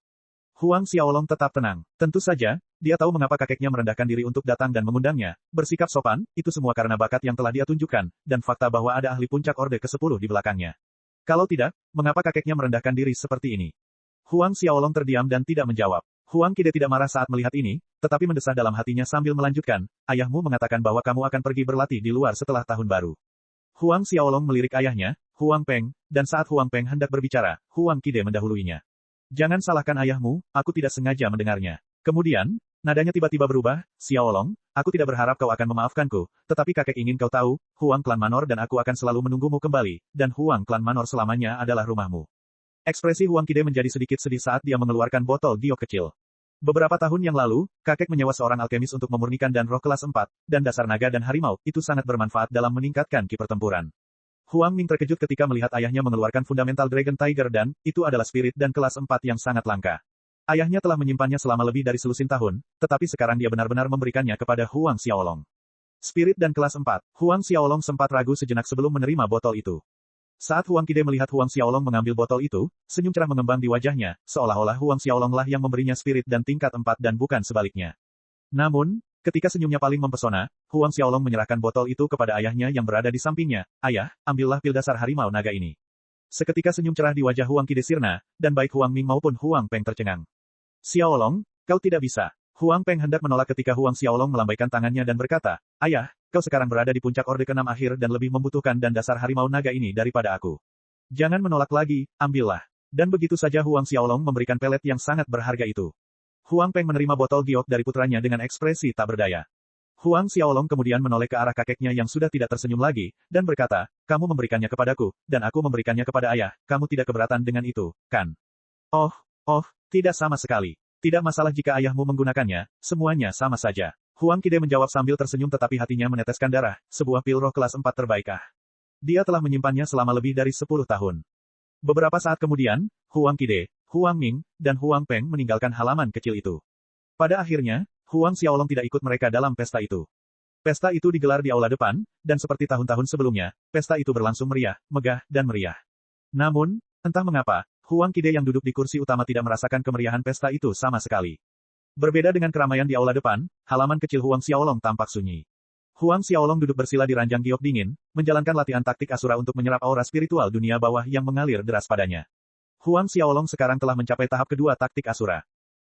Huang Xiaolong tetap tenang. Tentu saja, dia tahu mengapa kakeknya merendahkan diri untuk datang dan mengundangnya. Bersikap sopan, itu semua karena bakat yang telah dia tunjukkan, dan fakta bahwa ada ahli puncak Orde ke-10 di belakangnya. Kalau tidak, mengapa kakeknya merendahkan diri seperti ini? Huang Xiaolong terdiam dan tidak menjawab. Huang Qide tidak marah saat melihat ini, tetapi mendesah dalam hatinya sambil melanjutkan, ayahmu mengatakan bahwa kamu akan pergi berlatih di luar setelah tahun baru. Huang Xiaolong melirik ayahnya, Huang Peng, dan saat Huang Peng hendak berbicara, Huang Qide mendahuluinya. Jangan salahkan ayahmu, aku tidak sengaja mendengarnya. Kemudian, nadanya tiba-tiba berubah, Xiaolong, aku tidak berharap kau akan memaafkanku, tetapi kakek ingin kau tahu, Huang Klan Manor dan aku akan selalu menunggumu kembali, dan Huang Klan Manor selamanya adalah rumahmu. Ekspresi Huang Qide menjadi sedikit sedih saat dia mengeluarkan botol giok kecil. Beberapa tahun yang lalu, kakek menyewa seorang alkemis untuk memurnikan dan roh kelas 4, dan dasar naga dan harimau, itu sangat bermanfaat dalam meningkatkan ki pertempuran. Huang Ming terkejut ketika melihat ayahnya mengeluarkan Fundamental Dragon Tiger dan, itu adalah spirit dan kelas 4 yang sangat langka. Ayahnya telah menyimpannya selama lebih dari selusin tahun, tetapi sekarang dia benar-benar memberikannya kepada Huang Xiaolong. Spirit dan kelas 4, Huang Xiaolong sempat ragu sejenak sebelum menerima botol itu. Saat Huang Qide melihat Huang Xiaolong mengambil botol itu, senyum cerah mengembang di wajahnya, seolah-olah Huang Xiaolong lah yang memberinya spirit dan tingkat 4 dan bukan sebaliknya. Namun, ketika senyumnya paling mempesona, Huang Xiaolong menyerahkan botol itu kepada ayahnya yang berada di sampingnya. Ayah, ambillah pil dasar harimau naga ini. Seketika senyum cerah di wajah Huang Qide sirna, dan baik Huang Ming maupun Huang Peng tercengang. Xiaolong, kau tidak bisa. Huang Peng hendak menolak ketika Huang Xiaolong melambaikan tangannya dan berkata, ayah, kau sekarang berada di puncak Orde ke-6 akhir dan lebih membutuhkan dan dasar harimau naga ini daripada aku. Jangan menolak lagi, ambillah. Dan begitu saja Huang Xiaolong memberikan pelet yang sangat berharga itu. Huang Peng menerima botol giok dari putranya dengan ekspresi tak berdaya. Huang Xiaolong kemudian menoleh ke arah kakeknya yang sudah tidak tersenyum lagi, dan berkata, kamu memberikannya kepadaku, dan aku memberikannya kepada ayah, kamu tidak keberatan dengan itu, kan? Oh, tidak sama sekali. Tidak masalah jika ayahmu menggunakannya, semuanya sama saja. Huang Qide menjawab sambil tersenyum tetapi hatinya meneteskan darah, sebuah pil roh kelas 4 terbaik. Dia telah menyimpannya selama lebih dari 10 tahun. Beberapa saat kemudian, Huang Qide, Huang Ming, dan Huang Peng meninggalkan halaman kecil itu. Pada akhirnya, Huang Xiaolong tidak ikut mereka dalam pesta itu. Pesta itu digelar di aula depan, dan seperti tahun-tahun sebelumnya, pesta itu berlangsung meriah, megah, dan meriah. Namun, entah mengapa, Huang Qide yang duduk di kursi utama tidak merasakan kemeriahan pesta itu sama sekali. Berbeda dengan keramaian di aula depan, halaman kecil Huang Xiaolong tampak sunyi. Huang Xiaolong duduk bersila di ranjang giok dingin, menjalankan latihan taktik Asura untuk menyerap aura spiritual dunia bawah yang mengalir deras padanya. Huang Xiaolong sekarang telah mencapai tahap kedua taktik Asura.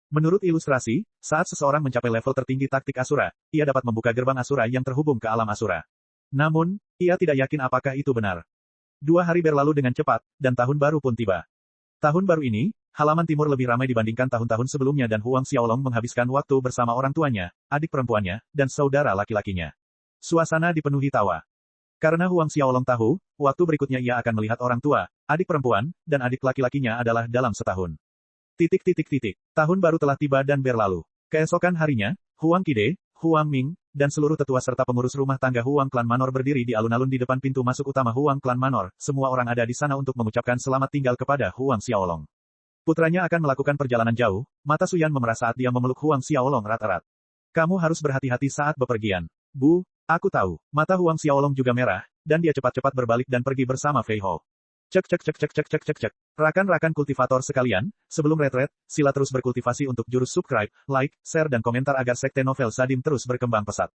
Menurut ilustrasi, saat seseorang mencapai level tertinggi taktik Asura, ia dapat membuka gerbang Asura yang terhubung ke alam Asura. Namun, ia tidak yakin apakah itu benar. 2 hari berlalu dengan cepat, dan tahun baru pun tiba. Tahun baru ini, halaman timur lebih ramai dibandingkan tahun-tahun sebelumnya dan Huang Xiaolong menghabiskan waktu bersama orang tuanya, adik perempuannya, dan saudara laki-lakinya. Suasana dipenuhi tawa. Karena Huang Xiaolong tahu, waktu berikutnya ia akan melihat orang tua, adik perempuan, dan adik laki-lakinya adalah dalam setahun. Tahun baru telah tiba dan berlalu. Keesokan harinya, Huang Qide, Huang Ming, dan seluruh tetua serta pengurus rumah tangga Huang Klan Manor berdiri di alun-alun di depan pintu masuk utama Huang Klan Manor. Semua orang ada di sana untuk mengucapkan selamat tinggal kepada Huang Xiaolong. Putranya akan melakukan perjalanan jauh, mata Suyan memerah saat dia memeluk Huang Xiaolong erat-erat. Kamu harus berhati-hati saat bepergian. Bu, aku tahu. Mata Huang Xiaolong juga merah, dan dia cepat-cepat berbalik dan pergi bersama Fei Hou. Cek. Rakan-rakan kultivator sekalian, sebelum retret, sila terus berkultivasi untuk jurus subscribe, like, share dan komentar agar sekte novel Sadim terus berkembang pesat.